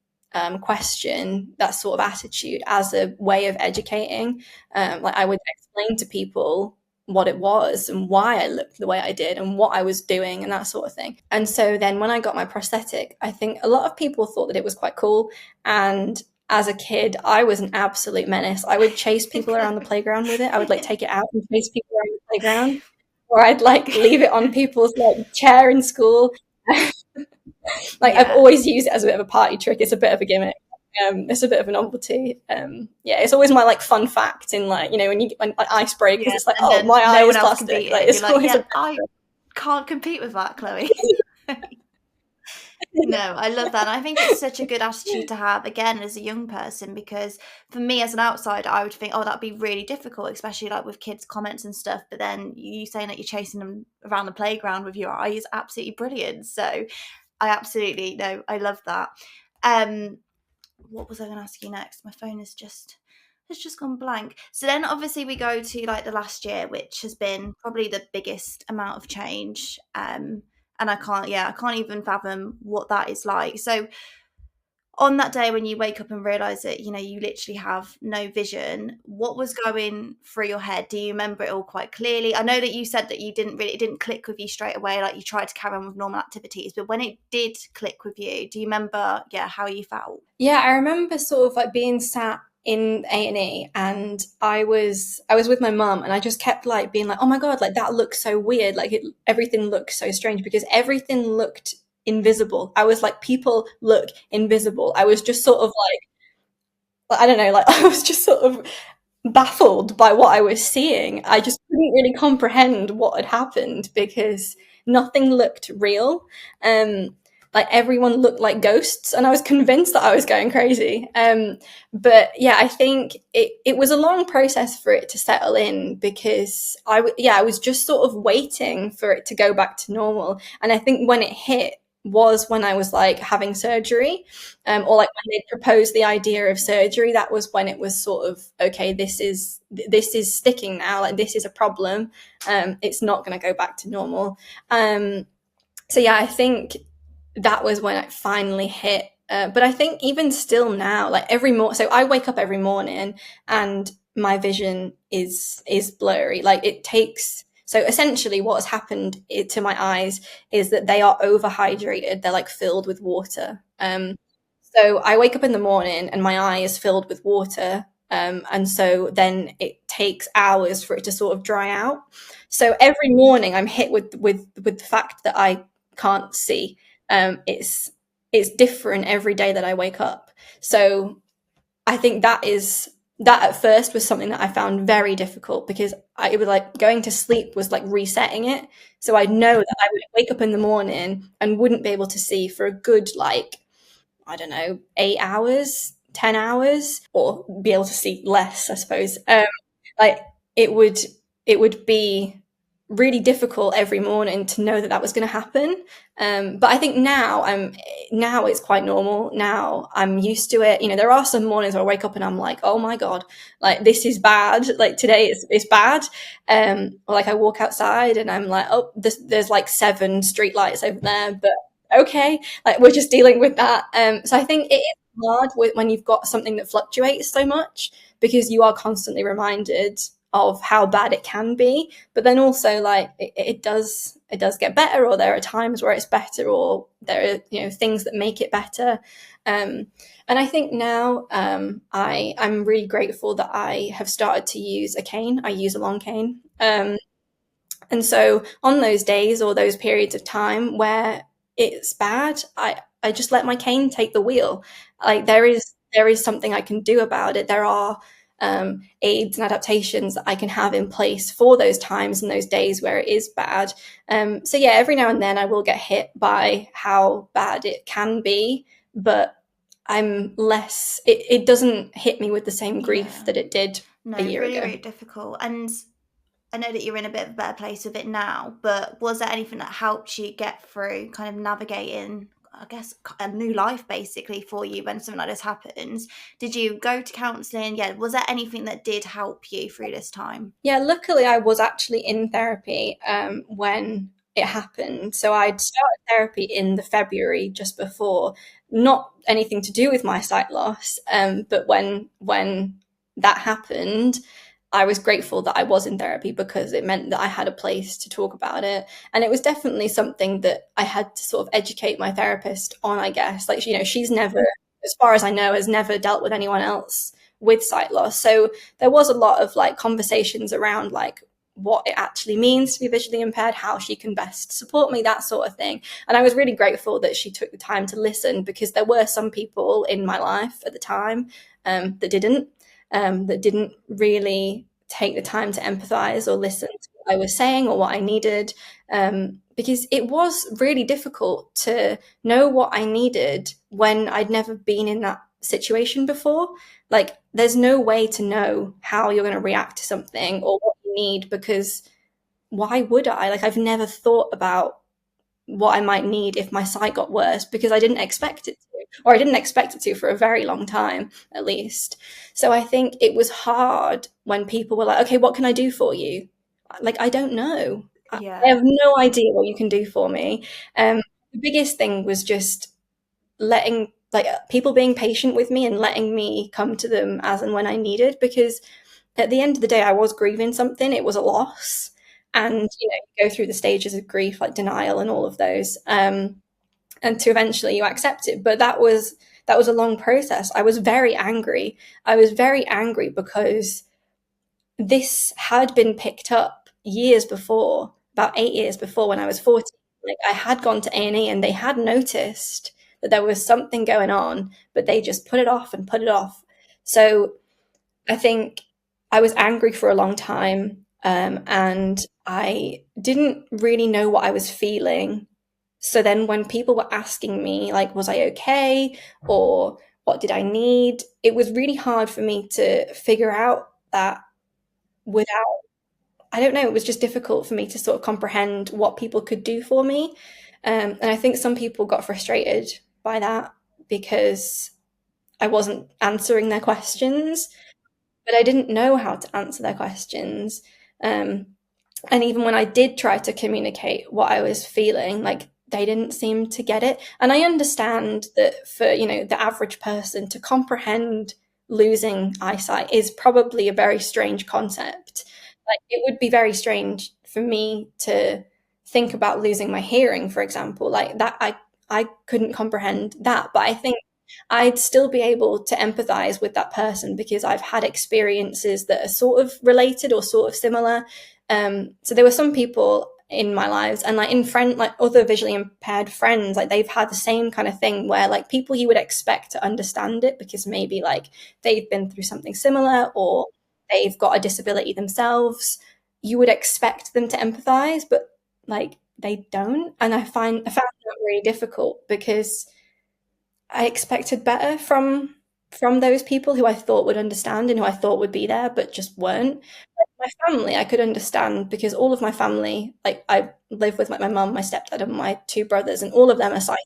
[SPEAKER 2] question, that sort of attitude as a way of educating. Like I would explain to people what it was and why I looked the way I did and what I was doing and that sort of thing. And so then when I got my prosthetic, I think a lot of people thought that it was quite cool. And as a kid, I was an absolute menace. I would chase people around the playground with it. I would like take it out and chase people around the playground, or I'd like leave it on people's like chair in school. Like I've
[SPEAKER 1] Yeah.
[SPEAKER 2] always used it as a bit of a party trick. It's a bit of a gimmick. It's a bit of a novelty. Yeah, it's always my like fun fact in like when you when like ice break because
[SPEAKER 1] Yeah,
[SPEAKER 2] it's like
[SPEAKER 1] and
[SPEAKER 2] oh
[SPEAKER 1] then
[SPEAKER 2] my eye
[SPEAKER 1] no one
[SPEAKER 2] is
[SPEAKER 1] else can
[SPEAKER 2] plastic.
[SPEAKER 1] beat it,
[SPEAKER 2] Like
[SPEAKER 1] and you're
[SPEAKER 2] it's
[SPEAKER 1] like,
[SPEAKER 2] always
[SPEAKER 1] "Yeah,
[SPEAKER 2] a
[SPEAKER 1] I can't compete with that, Chloe." No, I love that, and I think it's such a good attitude to have, again, as a young person, because for me as an outsider, I would think, "Oh, that'd be really difficult," especially, like, with kids' comments and stuff, but then you saying that you're chasing them around the playground with your eye is absolutely brilliant, so I absolutely no, I love that. Um, what was I gonna ask you next? My phone has just gone blank. So then obviously we go to like the last year, which has been probably the biggest amount of change. And I can't even fathom what that is like. So on that day when you wake up and realize that, you literally have no vision, what was going through your head? Do you remember it all quite clearly? I know that you said that it didn't click with you straight away, like you tried to carry on with normal activities, but when it did click with you, do you remember, yeah, how you felt?
[SPEAKER 2] Yeah, I remember sort of like being sat in A&E and I was with my mum and I just kept like being like, "Oh my God, like that looks so weird. Like everything looks so strange because everything looked invisible." I was like, "People look invisible." I was just sort of like I don't know, like I was just sort of baffled by what I was seeing. I just couldn't really comprehend what had happened because nothing looked real. Like everyone looked like ghosts, and I was convinced that I was going crazy. But yeah, I think it was a long process for it to settle in, because I was just sort of waiting for it to go back to normal. And I think when it hit was when I was like having surgery, or like when they proposed the idea of surgery. That was when it was sort of, okay, this is sticking now. Like, this is a problem. It's not going to go back to normal. So yeah, I think that was when it finally hit. But I think even still now, like every morning, so I wake up every morning and my vision is blurry. Like, it takes. So essentially, what has happened to my eyes is that they are overhydrated. They're like filled with water. So I wake up in the morning and my eye is filled with water. And so then it takes hours for it to sort of dry out. So every morning I'm hit with the fact that I can't see. It's different every day that I wake up. So I think that at first was something that I found very difficult, because it was like going to sleep was like resetting it. So I'd know that I would wake up in the morning and wouldn't be able to see for a good, like, I don't know, 8 hours, 10 hours, or be able to see less, I suppose. Like, it would it would be really difficult every morning to know that that was going to happen. But I think now it's quite normal. Now I'm used to it. There are some mornings where I wake up and I'm like, oh my god, like, this is bad. Like, today is bad. Or like I walk outside and I'm like, oh, there's like 7 street lights over there, but okay, like, we're just dealing with that. So I think it is hard when you've got something that fluctuates so much, because you are constantly reminded of how bad it can be. But then also, like, it does get better, or there are times where it's better, or there are things that make it better. And I think now, I'm really grateful that I have started to use a cane. I use a long cane. And so on those days or those periods of time where it's bad, I just let my cane take the wheel. Like, there is something I can do about it. There are aids and adaptations that I can have in place for those times and those days where it is bad. So yeah, every now and then I will get hit by how bad it can be, but I'm less. It doesn't hit me with the same grief
[SPEAKER 1] Yeah.
[SPEAKER 2] that it did
[SPEAKER 1] No,
[SPEAKER 2] a year
[SPEAKER 1] really,
[SPEAKER 2] ago.
[SPEAKER 1] really difficult. And I know that you're in a bit of a better place with it now, but was there anything that helped you get through kind of navigating, I guess, a new life basically for you when something like this happens? Did you go to counselling? Yeah, was there anything that did help you through this time?
[SPEAKER 2] Yeah, luckily I was actually in therapy when it happened. So I'd started therapy in the February just before, not anything to do with my sight loss. But when that happened, I was grateful that I was in therapy, because it meant that I had a place to talk about it. And it was definitely something that I had to sort of educate my therapist on, I guess. Like, she's never, as far as I know, has never dealt with anyone else with sight loss. So there was a lot of like conversations around like what it actually means to be visually impaired, how she can best support me, that sort of thing. And I was really grateful that she took the time to listen, because there were some people in my life at the time that didn't really take the time to empathize or listen to what I was saying or what I needed, because it was really difficult to know what I needed when I'd never been in that situation before. Like, there's no way to know how you're going to react to something or what you need, because why would I? Like, I've never thought about what I might need if my sight got worse, because I didn't expect it to, or I didn't expect it to for a very long time, at least. So I think it was hard when people were like, okay, what can I do for you? Like, I don't know. I
[SPEAKER 1] Yeah.
[SPEAKER 2] have no idea what you can do for me. The biggest thing was just letting, like, people being patient with me and letting me come to them as and when I needed, because at the end of the day, I was grieving something. It was a loss. And, you go through the stages of grief, like denial and all of those, and to eventually you accept it. But that was a long process. I was very angry. I was very angry because this had been picked up years before, about 8 years before, when I was 14. Like, I had gone to A&E and they had noticed that there was something going on, but they just put it off and put it off. So I think I was angry for a long time. and I didn't really know what I was feeling. So then when people were asking me, like, was I okay? Or what did I need? It was really hard for me to figure out that without, I don't know, it was just difficult for me to sort of comprehend what people could do for me. And I think some people got frustrated by that because I wasn't answering their questions, but I didn't know how to answer their questions. Um, and even when I did try to communicate what I was feeling, like they didn't seem to get it. And I understand that for, the average person to comprehend losing eyesight is probably a very strange concept. Like it would be very strange for me to think about losing my hearing, for example. Like that I couldn't comprehend that, but I think I'd still be able to empathize with that person because I've had experiences that are sort of related or sort of similar. So there were some people in my lives and like in friend like other visually impaired friends, like they've had the same kind of thing where like people you would expect to understand it because maybe like they've been through something similar or they've got a disability themselves, you would expect them to empathize, but like they don't. And I found that really difficult because I expected better from those people who I thought would understand and who I thought would be there, but just weren't. Like my family, I could understand because all of my family, like I live with like my mum, my stepdad, and my two brothers, and all of them are sighted.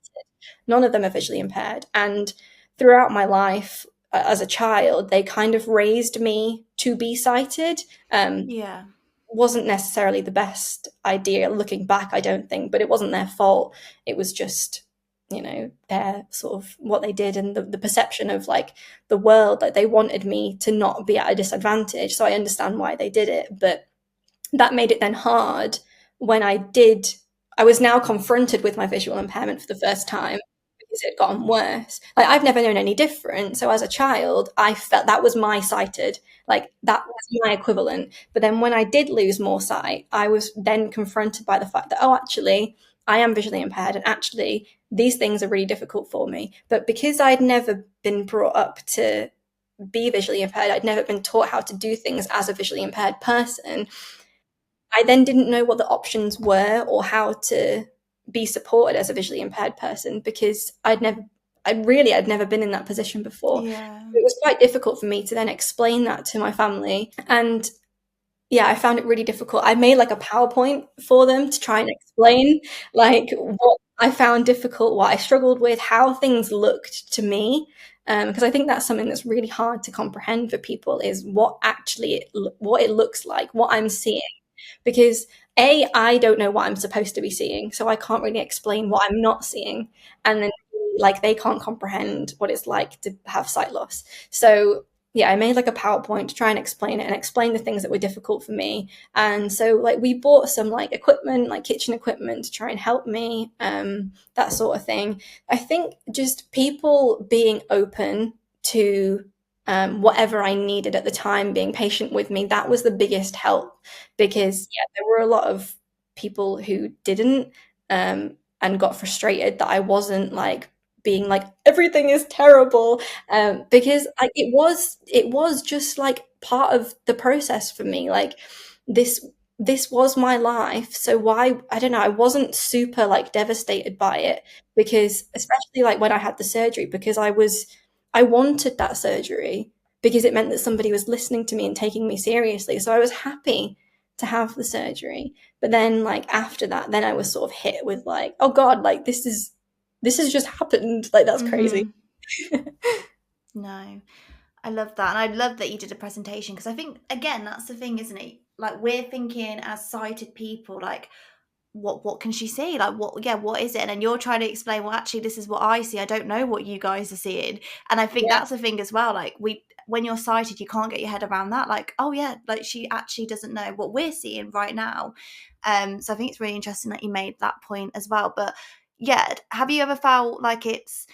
[SPEAKER 2] None of them are visually impaired. And throughout my life, as a child, they kind of raised me to be sighted.
[SPEAKER 1] Yeah.
[SPEAKER 2] Wasn't necessarily the best idea looking back, I don't think, but it wasn't their fault. It was just, their sort of what they did and the perception of like the world. Like they wanted me to not be at a disadvantage. So I understand why they did it. But that made it then hard when I was now confronted with my visual impairment for the first time because it had gotten worse. Like I've never known any different. So as a child, I felt that was my sighted, like that was my equivalent. But then when I did lose more sight, I was then confronted by the fact that, oh, actually, I am visually impaired and actually these things are really difficult for me. But because I'd never been brought up to be visually impaired, I'd never been taught how to do things as a visually impaired person, I then didn't know what the options were or how to be supported as a visually impaired person because I'd never been in that position before.
[SPEAKER 1] Yeah.
[SPEAKER 2] It was quite difficult for me to then explain that to my family. And yeah, I found it really difficult. I made like a PowerPoint for them to try and explain like what I found difficult, what I struggled with, how things looked to me. Because I think that's something that's really hard to comprehend for people is what it looks like, what I'm seeing because I don't know what I'm supposed to be seeing, so I can't really explain what I'm not seeing, and then like they can't comprehend what it's like to have sight loss. So yeah, I made like a PowerPoint to try and explain it and explain the things that were difficult for me. And so like we bought some like equipment, like kitchen equipment to try and help me, that sort of thing. I think just people being open to whatever I needed at the time, being patient with me, that was the biggest help because yeah, there were a lot of people who didn't and got frustrated that I wasn't like being like everything is terrible because it was just like part of the process for me. Like this this was my life, so why, I don't know, I wasn't super like devastated by it because especially like when I had the surgery because I wanted that surgery because it meant that somebody was listening to me and taking me seriously. So I was happy to have the surgery. But then like after that, then I was sort of hit with like, oh God, like this has just happened. Like that's crazy.
[SPEAKER 1] Mm-hmm. No. I love that. And I love that you did a presentation because I think, again, that's the thing, isn't it? Like, we're thinking as sighted people, like, what can she see? Like, what is it? And then you're trying to explain, well, actually, this is what I see. I don't know what you guys are seeing. And I think
[SPEAKER 2] Yeah.
[SPEAKER 1] that's the thing as well. Like, when you're sighted, you can't get your head around that. Like, oh, yeah, like, she actually doesn't know what we're seeing right now. So I think it's really interesting that you made that point as well. But yeah, have you ever felt like it's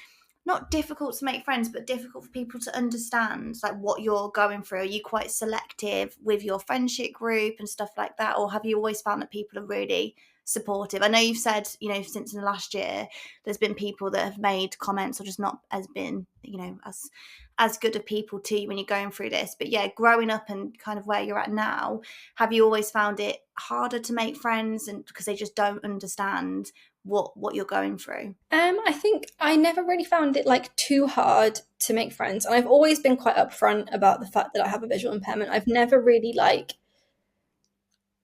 [SPEAKER 1] not difficult to make friends, but difficult for people to understand like what you're going through? Are you quite selective with your friendship group and stuff like that, or have you always found that people are really supportive? I know you've said, since in the last year, there's been people that have made comments or just not as been, as good of people to you when you're going through this. But yeah, growing up and kind of where you're at now, have you always found it harder to make friends, and because they just don't understand what you're going through?
[SPEAKER 2] I think I never really found it like too hard to make friends, and I've always been quite upfront about the fact that I have a visual impairment. I've never really like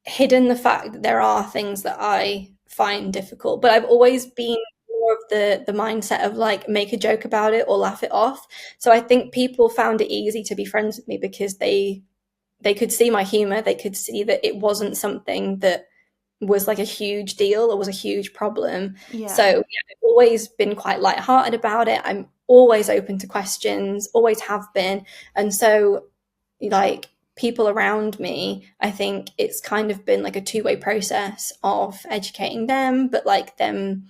[SPEAKER 2] hidden the fact that there are things that I find difficult, but I've always been more of the mindset of like make a joke about it or laugh it off. So I think people found it easy to be friends with me because they could see my humor, they could see that it wasn't something that was like a huge deal or was a huge problem. So
[SPEAKER 1] Yeah.
[SPEAKER 2] yeah, I've always been quite lighthearted about it. I'm always open to questions, always have been. And so like people around me, I think it's kind of been like a two-way process of educating them, but like them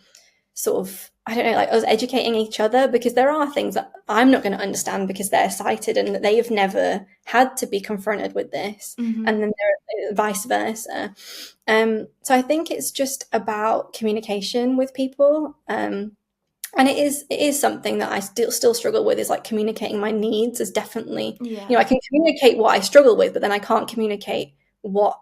[SPEAKER 2] sort of, I don't know, like us educating each other, because there are things that I'm not going to understand because they're sighted and that they have never had to be confronted with this, and
[SPEAKER 1] Mm-hmm.
[SPEAKER 2] then vice versa. So I think it's just about communication with people. And it is something that I still struggle with, is like communicating my needs is definitely,
[SPEAKER 1] Yeah.
[SPEAKER 2] I can communicate what I struggle with, but then I can't communicate what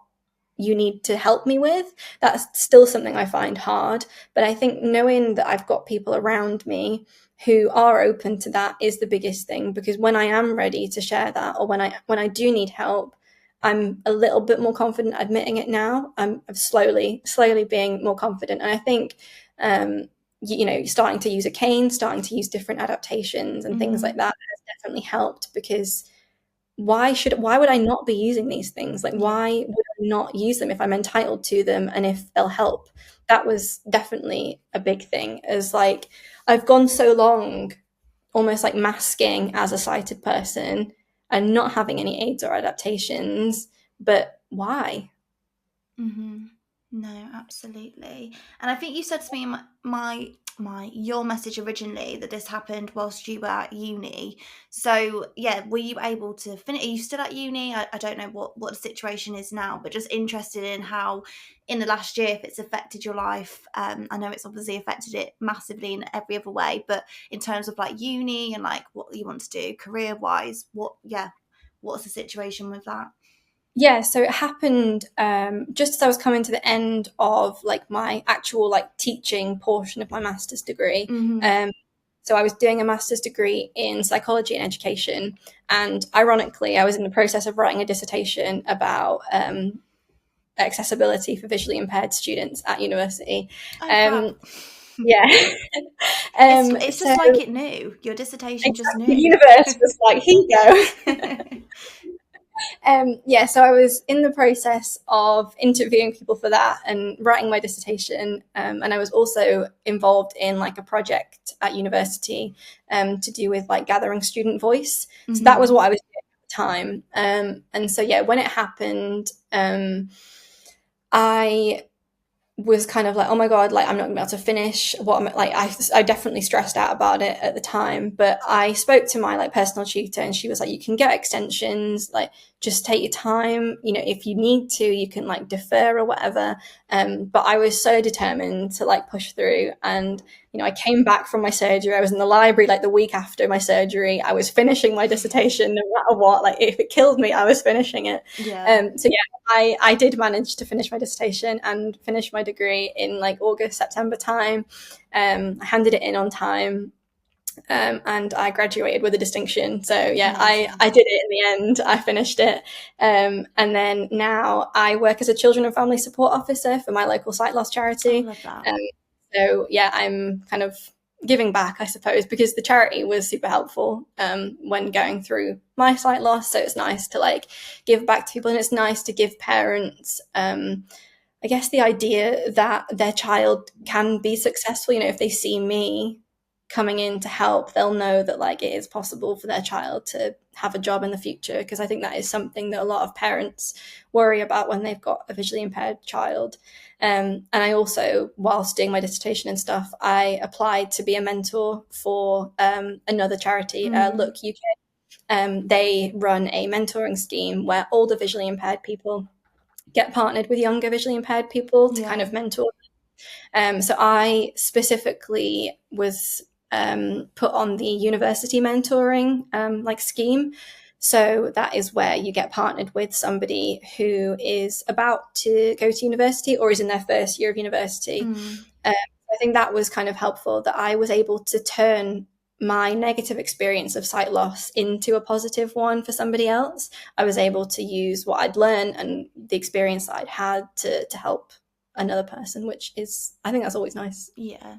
[SPEAKER 2] you need to help me with. That's still something I find hard. But I think knowing that I've got people around me who are open to that is the biggest thing, because when I am ready to share that, or when I do need help, I'm a little bit more confident admitting it now. I'm slowly being more confident. And I think starting to use a cane, starting to use different adaptations and things like
[SPEAKER 1] Mm-hmm.
[SPEAKER 2] that has definitely helped, because why would I not be using these things? Like,
[SPEAKER 1] Yeah.
[SPEAKER 2] why would I not use them if I'm entitled to them and if they'll help? That was definitely a big thing, as like I've gone so long almost like masking as a sighted person and not having any aids or adaptations, but why?
[SPEAKER 1] Mm-hmm. No, absolutely. And I think you said to me in your message originally that this happened whilst you were at uni. So yeah, were you able to finish? Are you still at uni? I don't know what the situation is now, but just interested in how in the last year, if it's affected your life. I know it's obviously affected it massively in every other way, but in terms of like uni and like what you want to do career wise, what's the situation with that?
[SPEAKER 2] Yeah, so it happened just as I was coming to the end of like my actual like teaching portion of my master's degree.
[SPEAKER 1] Mm-hmm.
[SPEAKER 2] Um, so I was doing a master's degree in psychology and education, and ironically, I was in the process of writing a dissertation about accessibility for visually impaired students at university.
[SPEAKER 1] Oh, fab.
[SPEAKER 2] Um, yeah,
[SPEAKER 1] It's
[SPEAKER 2] so
[SPEAKER 1] just like it knew. Your dissertation just
[SPEAKER 2] exactly, the
[SPEAKER 1] knew.
[SPEAKER 2] universe was like, here you go. Yeah, so I was in the process of interviewing people for that and writing my dissertation, and I was also involved in like a project at university to do with like gathering student voice. So that was
[SPEAKER 1] Hmm.
[SPEAKER 2] what I was doing at the time, and so yeah, when it happened, I was kind of like, oh my god, like I'm not gonna be able to finish what I'm like. I definitely stressed out about it at the time, but I spoke to my like personal tutor, and she was like, you can get extensions, like just take your time. If you need to, you can like defer or whatever. But I was so determined to like push through, and I came back from my surgery. I was in the library like the week after my surgery. I was finishing my dissertation no matter what. Like if it killed me, I was finishing it.
[SPEAKER 1] Yeah.
[SPEAKER 2] So yeah, I did manage to finish my dissertation and finish my degree in like August, September time. I handed it in on time, and I graduated with a distinction. So yeah,
[SPEAKER 1] Amazing.
[SPEAKER 2] I did it in the end. I finished it. And then now I work as a children and family support officer for my local sight loss
[SPEAKER 1] Oh,
[SPEAKER 2] charity.
[SPEAKER 1] love that.
[SPEAKER 2] Um, so yeah, I'm kind of giving back, I suppose, because the charity was super helpful when going through my sight loss. So it's nice to like give back to people, and it's nice to give parents, I guess, the idea that their child can be successful. If they see me coming in to help, they'll know that like it is possible for their child to have a job in the future, because I think that is something that a lot of parents worry about when they've got a visually impaired child. And I also, whilst doing my dissertation and stuff, I applied to be a mentor for another charity,
[SPEAKER 1] Mm,
[SPEAKER 2] Look UK. They run a mentoring scheme where older visually impaired people get partnered with younger visually impaired people to kind
[SPEAKER 1] yeah.
[SPEAKER 2] of mentor. So I specifically was put on the university mentoring like scheme. So that is where you get partnered with somebody who is about to go to university or is in their first year of university.
[SPEAKER 1] Mm,
[SPEAKER 2] Um, I think that was kind of helpful, that I was able to turn my negative experience of sight loss into a positive one for somebody else. I was able to use what I'd learned and the experience that I'd had to help another person, which is, I think that's always nice.
[SPEAKER 1] yeah.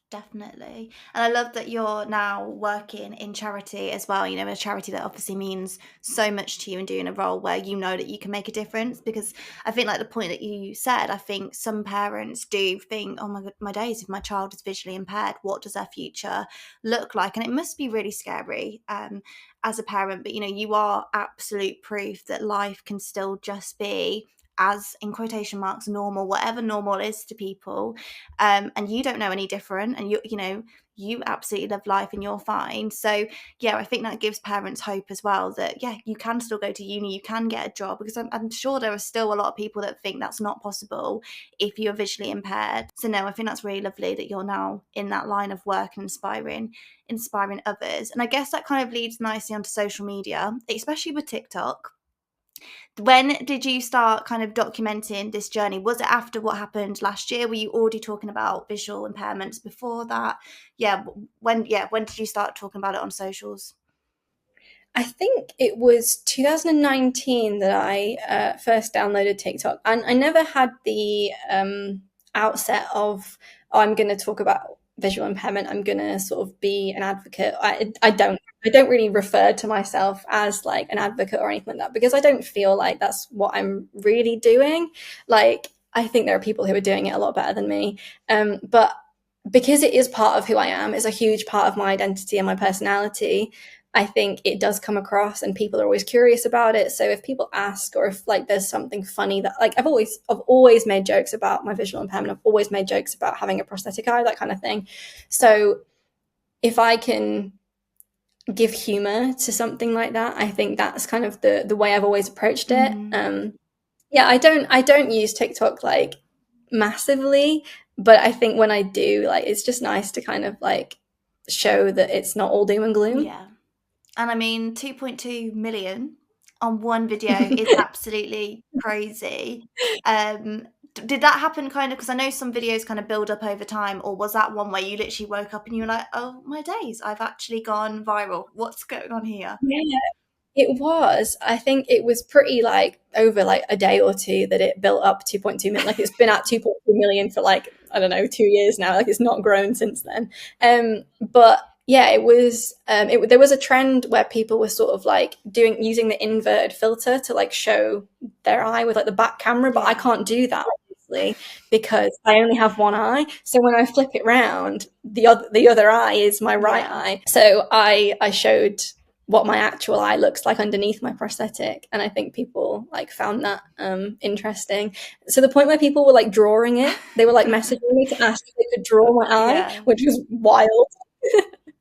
[SPEAKER 1] Definitely. And I love that you're now working in charity as well, you know, a charity that obviously means so much to you and doing a role where you know that you can make a difference. Because I think, like the point that you said, I think some parents do think, oh my God, my days, if my child is visually impaired, what does their future look like? And it must be really scary as a parent. But, you know, you are absolute proof that life can still just be, as in quotation marks, normal, whatever normal is to people, and you don't know any different, and you know, you absolutely love life and you're fine. So yeah, I think that gives parents hope as well, that yeah, you can still go to uni, you can get a job, because I'm sure there are still a lot of people that think that's not possible if you're visually impaired. So no, I think that's really lovely that you're now in that line of work and inspiring others. And I guess that kind of leads nicely onto social media, especially with TikTok. When did you start kind of documenting this journey? Was it after what happened last year? Were you already talking about visual impairments before that? When did you start talking about it on socials?
[SPEAKER 2] I think it was 2019 that I first downloaded TikTok, and I never had the outset of, oh, I'm going to talk about visual impairment. I'm going to sort of be an advocate. I don't really refer to myself as like an advocate or anything like that, because I don't feel like that's what I'm really doing. Like, I think there are people who are doing it a lot better than me, but because it is part of who I am, it's a huge part of my identity and my personality. I think it does come across and people are always curious about it. So if people ask, or if like there's something funny that, like, I've always made jokes about my visual impairment. I've always made jokes about having a prosthetic eye, that kind of thing. So if I can give humor to something like that, I think that's kind of the way I've always approached it.
[SPEAKER 1] Mm,
[SPEAKER 2] Yeah, I don't use TikTok like massively, but I think when I do, like, it's just nice to kind of like show that it's not all doom and gloom.
[SPEAKER 1] yeah. And I mean, 2.2 million on one video is absolutely crazy. Did that happen kind of, because I know some videos kind of build up over time, or was that one where you literally woke up and you were like, oh my days, I've actually gone viral? What's going on here?
[SPEAKER 2] Yeah, it was. I think it was pretty like over like a day or two that it built up 2.2 million. Like, it's been at 2.2 million for like, I don't know, 2 years now. Like, it's not grown since then. But yeah, it was. There was a trend where people were sort of like using the inverted filter to like show their eye with like the back camera, but I
[SPEAKER 1] Yeah,
[SPEAKER 2] can't do that obviously because I only have one eye. So when I flip it round, the other eye is my right
[SPEAKER 1] yeah.
[SPEAKER 2] eye. So I showed what my actual eye looks like underneath my prosthetic, and I think people like found that interesting. So the point where people were like drawing it, they were like messaging me to ask if they could draw my eye,
[SPEAKER 1] Yeah.
[SPEAKER 2] which was wild.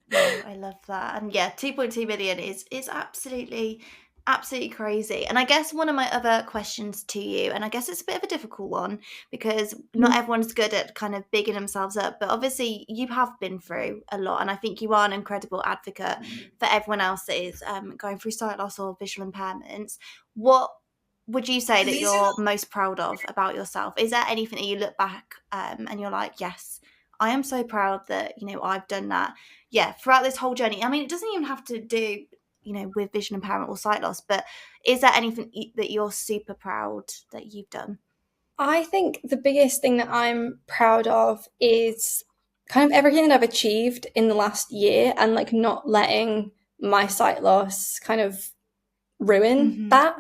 [SPEAKER 1] No, I love that. And yeah, 2.2 million is absolutely crazy. And I guess one of my other questions to you, and I guess it's a bit of a difficult one because not everyone's good at kind of bigging themselves up, but obviously you have been through a lot, and I think you are an incredible advocate for everyone else that is going through sight loss or visual impairments. What would you say that you're most proud of about yourself? Is there anything that you look back and you're like, yes, I am so proud that, you know, I've done that, yeah, throughout this whole journey? I mean, it doesn't even have to do, you know, with vision impairment or sight loss, but is there anything that you're super proud that you've done?
[SPEAKER 2] I think the biggest thing that I'm proud of is kind of everything that I've achieved in the last year, and like not letting my sight loss kind of ruin
[SPEAKER 1] Hmm.
[SPEAKER 2] that.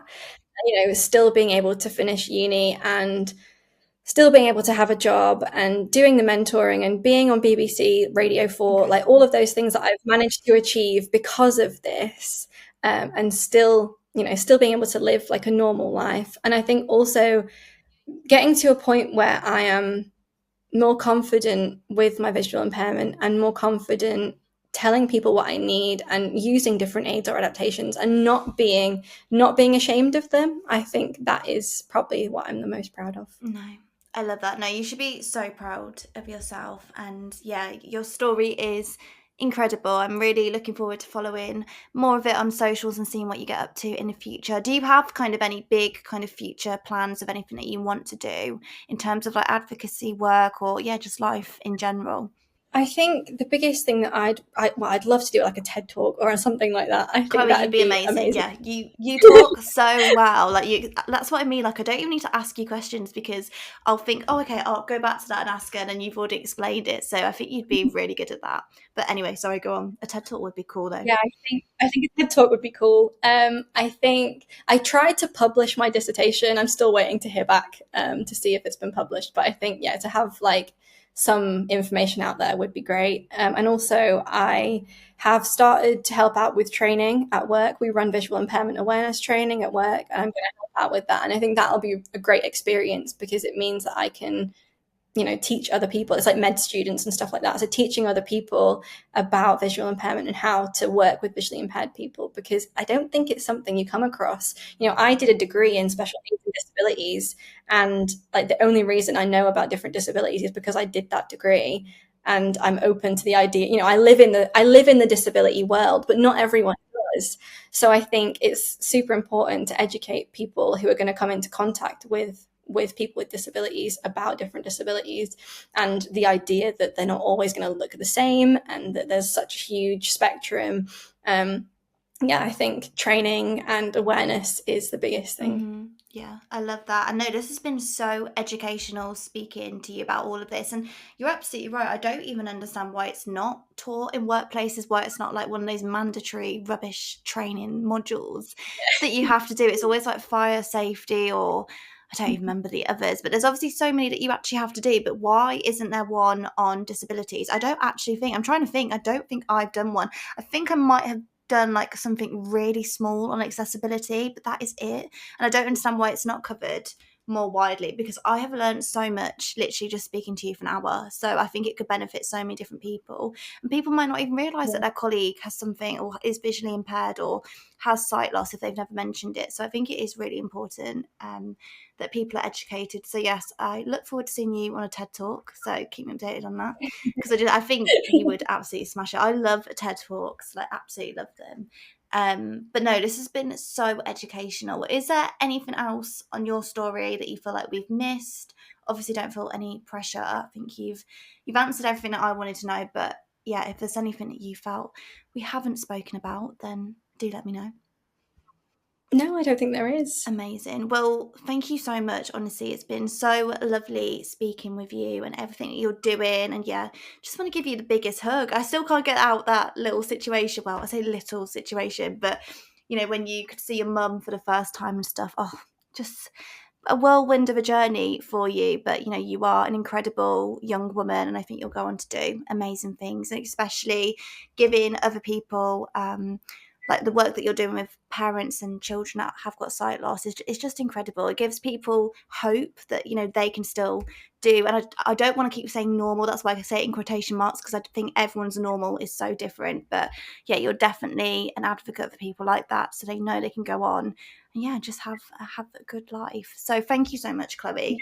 [SPEAKER 2] You know, still being able to finish uni and still being able to have a job and doing the mentoring and being on BBC Radio 4, like all
[SPEAKER 1] Incredible.
[SPEAKER 2] of those things that I've managed to achieve because of this, and still, still being able to live like a normal life. And I think also getting to a point where I am more confident with my visual impairment and more confident telling people what I need and using different aids or adaptations and not being ashamed of them. I think that is probably what I'm the most proud of.
[SPEAKER 1] No, I love that. No, you should be so proud of yourself. And yeah, your story is incredible. I'm really looking forward to following more of it on socials and seeing what you get up to in the future. Do you have kind of any big kind of future plans of anything that you want to do in terms of like advocacy work or yeah, just life in general?
[SPEAKER 2] I think the biggest thing that I'd love to do like a TED talk or something like that. I think
[SPEAKER 1] Chloe, you'd
[SPEAKER 2] that'd
[SPEAKER 1] be
[SPEAKER 2] be
[SPEAKER 1] amazing.
[SPEAKER 2] amazing.
[SPEAKER 1] Yeah, you talk so well. Like you, that's what I mean. Like I don't even need to ask you questions because I'll think, oh, okay, I'll go back to that and ask her, and then you've already explained it. So I think you'd be really good at that. But anyway, sorry, go on. A TED talk would be cool though.
[SPEAKER 2] Yeah, I think a TED talk would be cool. I think I tried to publish my dissertation. I'm still waiting to hear back to see if it's been published. But I think yeah, to have like some information out there would be great. And also, I have started to help out with training at work. We run visual impairment awareness training at work, and I'm going to help out with that. And I think that'll be a great experience because it means that I can teach other people. It's like med students and stuff like that. So teaching other people about visual impairment and how to work with visually impaired people, because I don't think it's something you come across. I did a degree in special needs and disabilities, and like the only reason I know about different disabilities is because I did that degree. And I'm open to the idea. I live in the disability world, but not everyone does. So I think it's super important to educate people who are going to come into contact with people with disabilities about different disabilities and the idea that they're not always going to look the same and that there's such a huge spectrum. Yeah, I think training and awareness is the biggest thing.
[SPEAKER 1] Yeah, I love that. I know this has been so educational speaking to you about all of this. And you're absolutely right. I don't even understand why it's not taught in workplaces, why it's not like one of those mandatory rubbish training modules that you have to do. It's always like fire safety or I don't even remember the others, but there's obviously so many that you actually have to do. But why isn't there one on disabilities? I don't actually think, I'm trying to think, I don't think I've done one. I think I might have done like something really small on accessibility, but that is it. And I don't understand why it's not covered more widely because I have learned so much literally just speaking to you for an hour. So I think it could benefit so many different people. And people might not even realise that
[SPEAKER 2] Yeah.
[SPEAKER 1] their colleague has something or is visually impaired or has sight loss if they've never mentioned it. So I think it is really important that people are educated. So yes, I look forward to seeing you on a TED talk. So keep me updated on that because I think you would absolutely smash it. I love TED talks, like absolutely love them. But no, this has been so educational. Is there anything else on your story that you feel like we've missed? Obviously, don't feel any pressure. I think you've answered everything that I wanted to know. But yeah, if there's anything that you felt we haven't spoken about, then do let me know.
[SPEAKER 2] No, I don't think there is.
[SPEAKER 1] Amazing. Well, thank you so much. Honestly, it's been so lovely speaking with you and everything that you're doing. And yeah, just want to give you the biggest hug. I still can't get out that little situation. Well, I say little situation, but when you could see your mum for the first time and stuff. Oh, just a whirlwind of a journey for you. But you are an incredible young woman, and I think you'll go on to do amazing things, and especially giving other people like the work that you're doing with parents and children that have got sight loss is just incredible. It gives people hope that they can still do. And I don't want to keep saying normal, that's why I say it in quotation marks, because I think everyone's normal is so different. But yeah, you're definitely an advocate for people like that, so they know they can go on and yeah, just have a good life. So thank you so much, Chloe.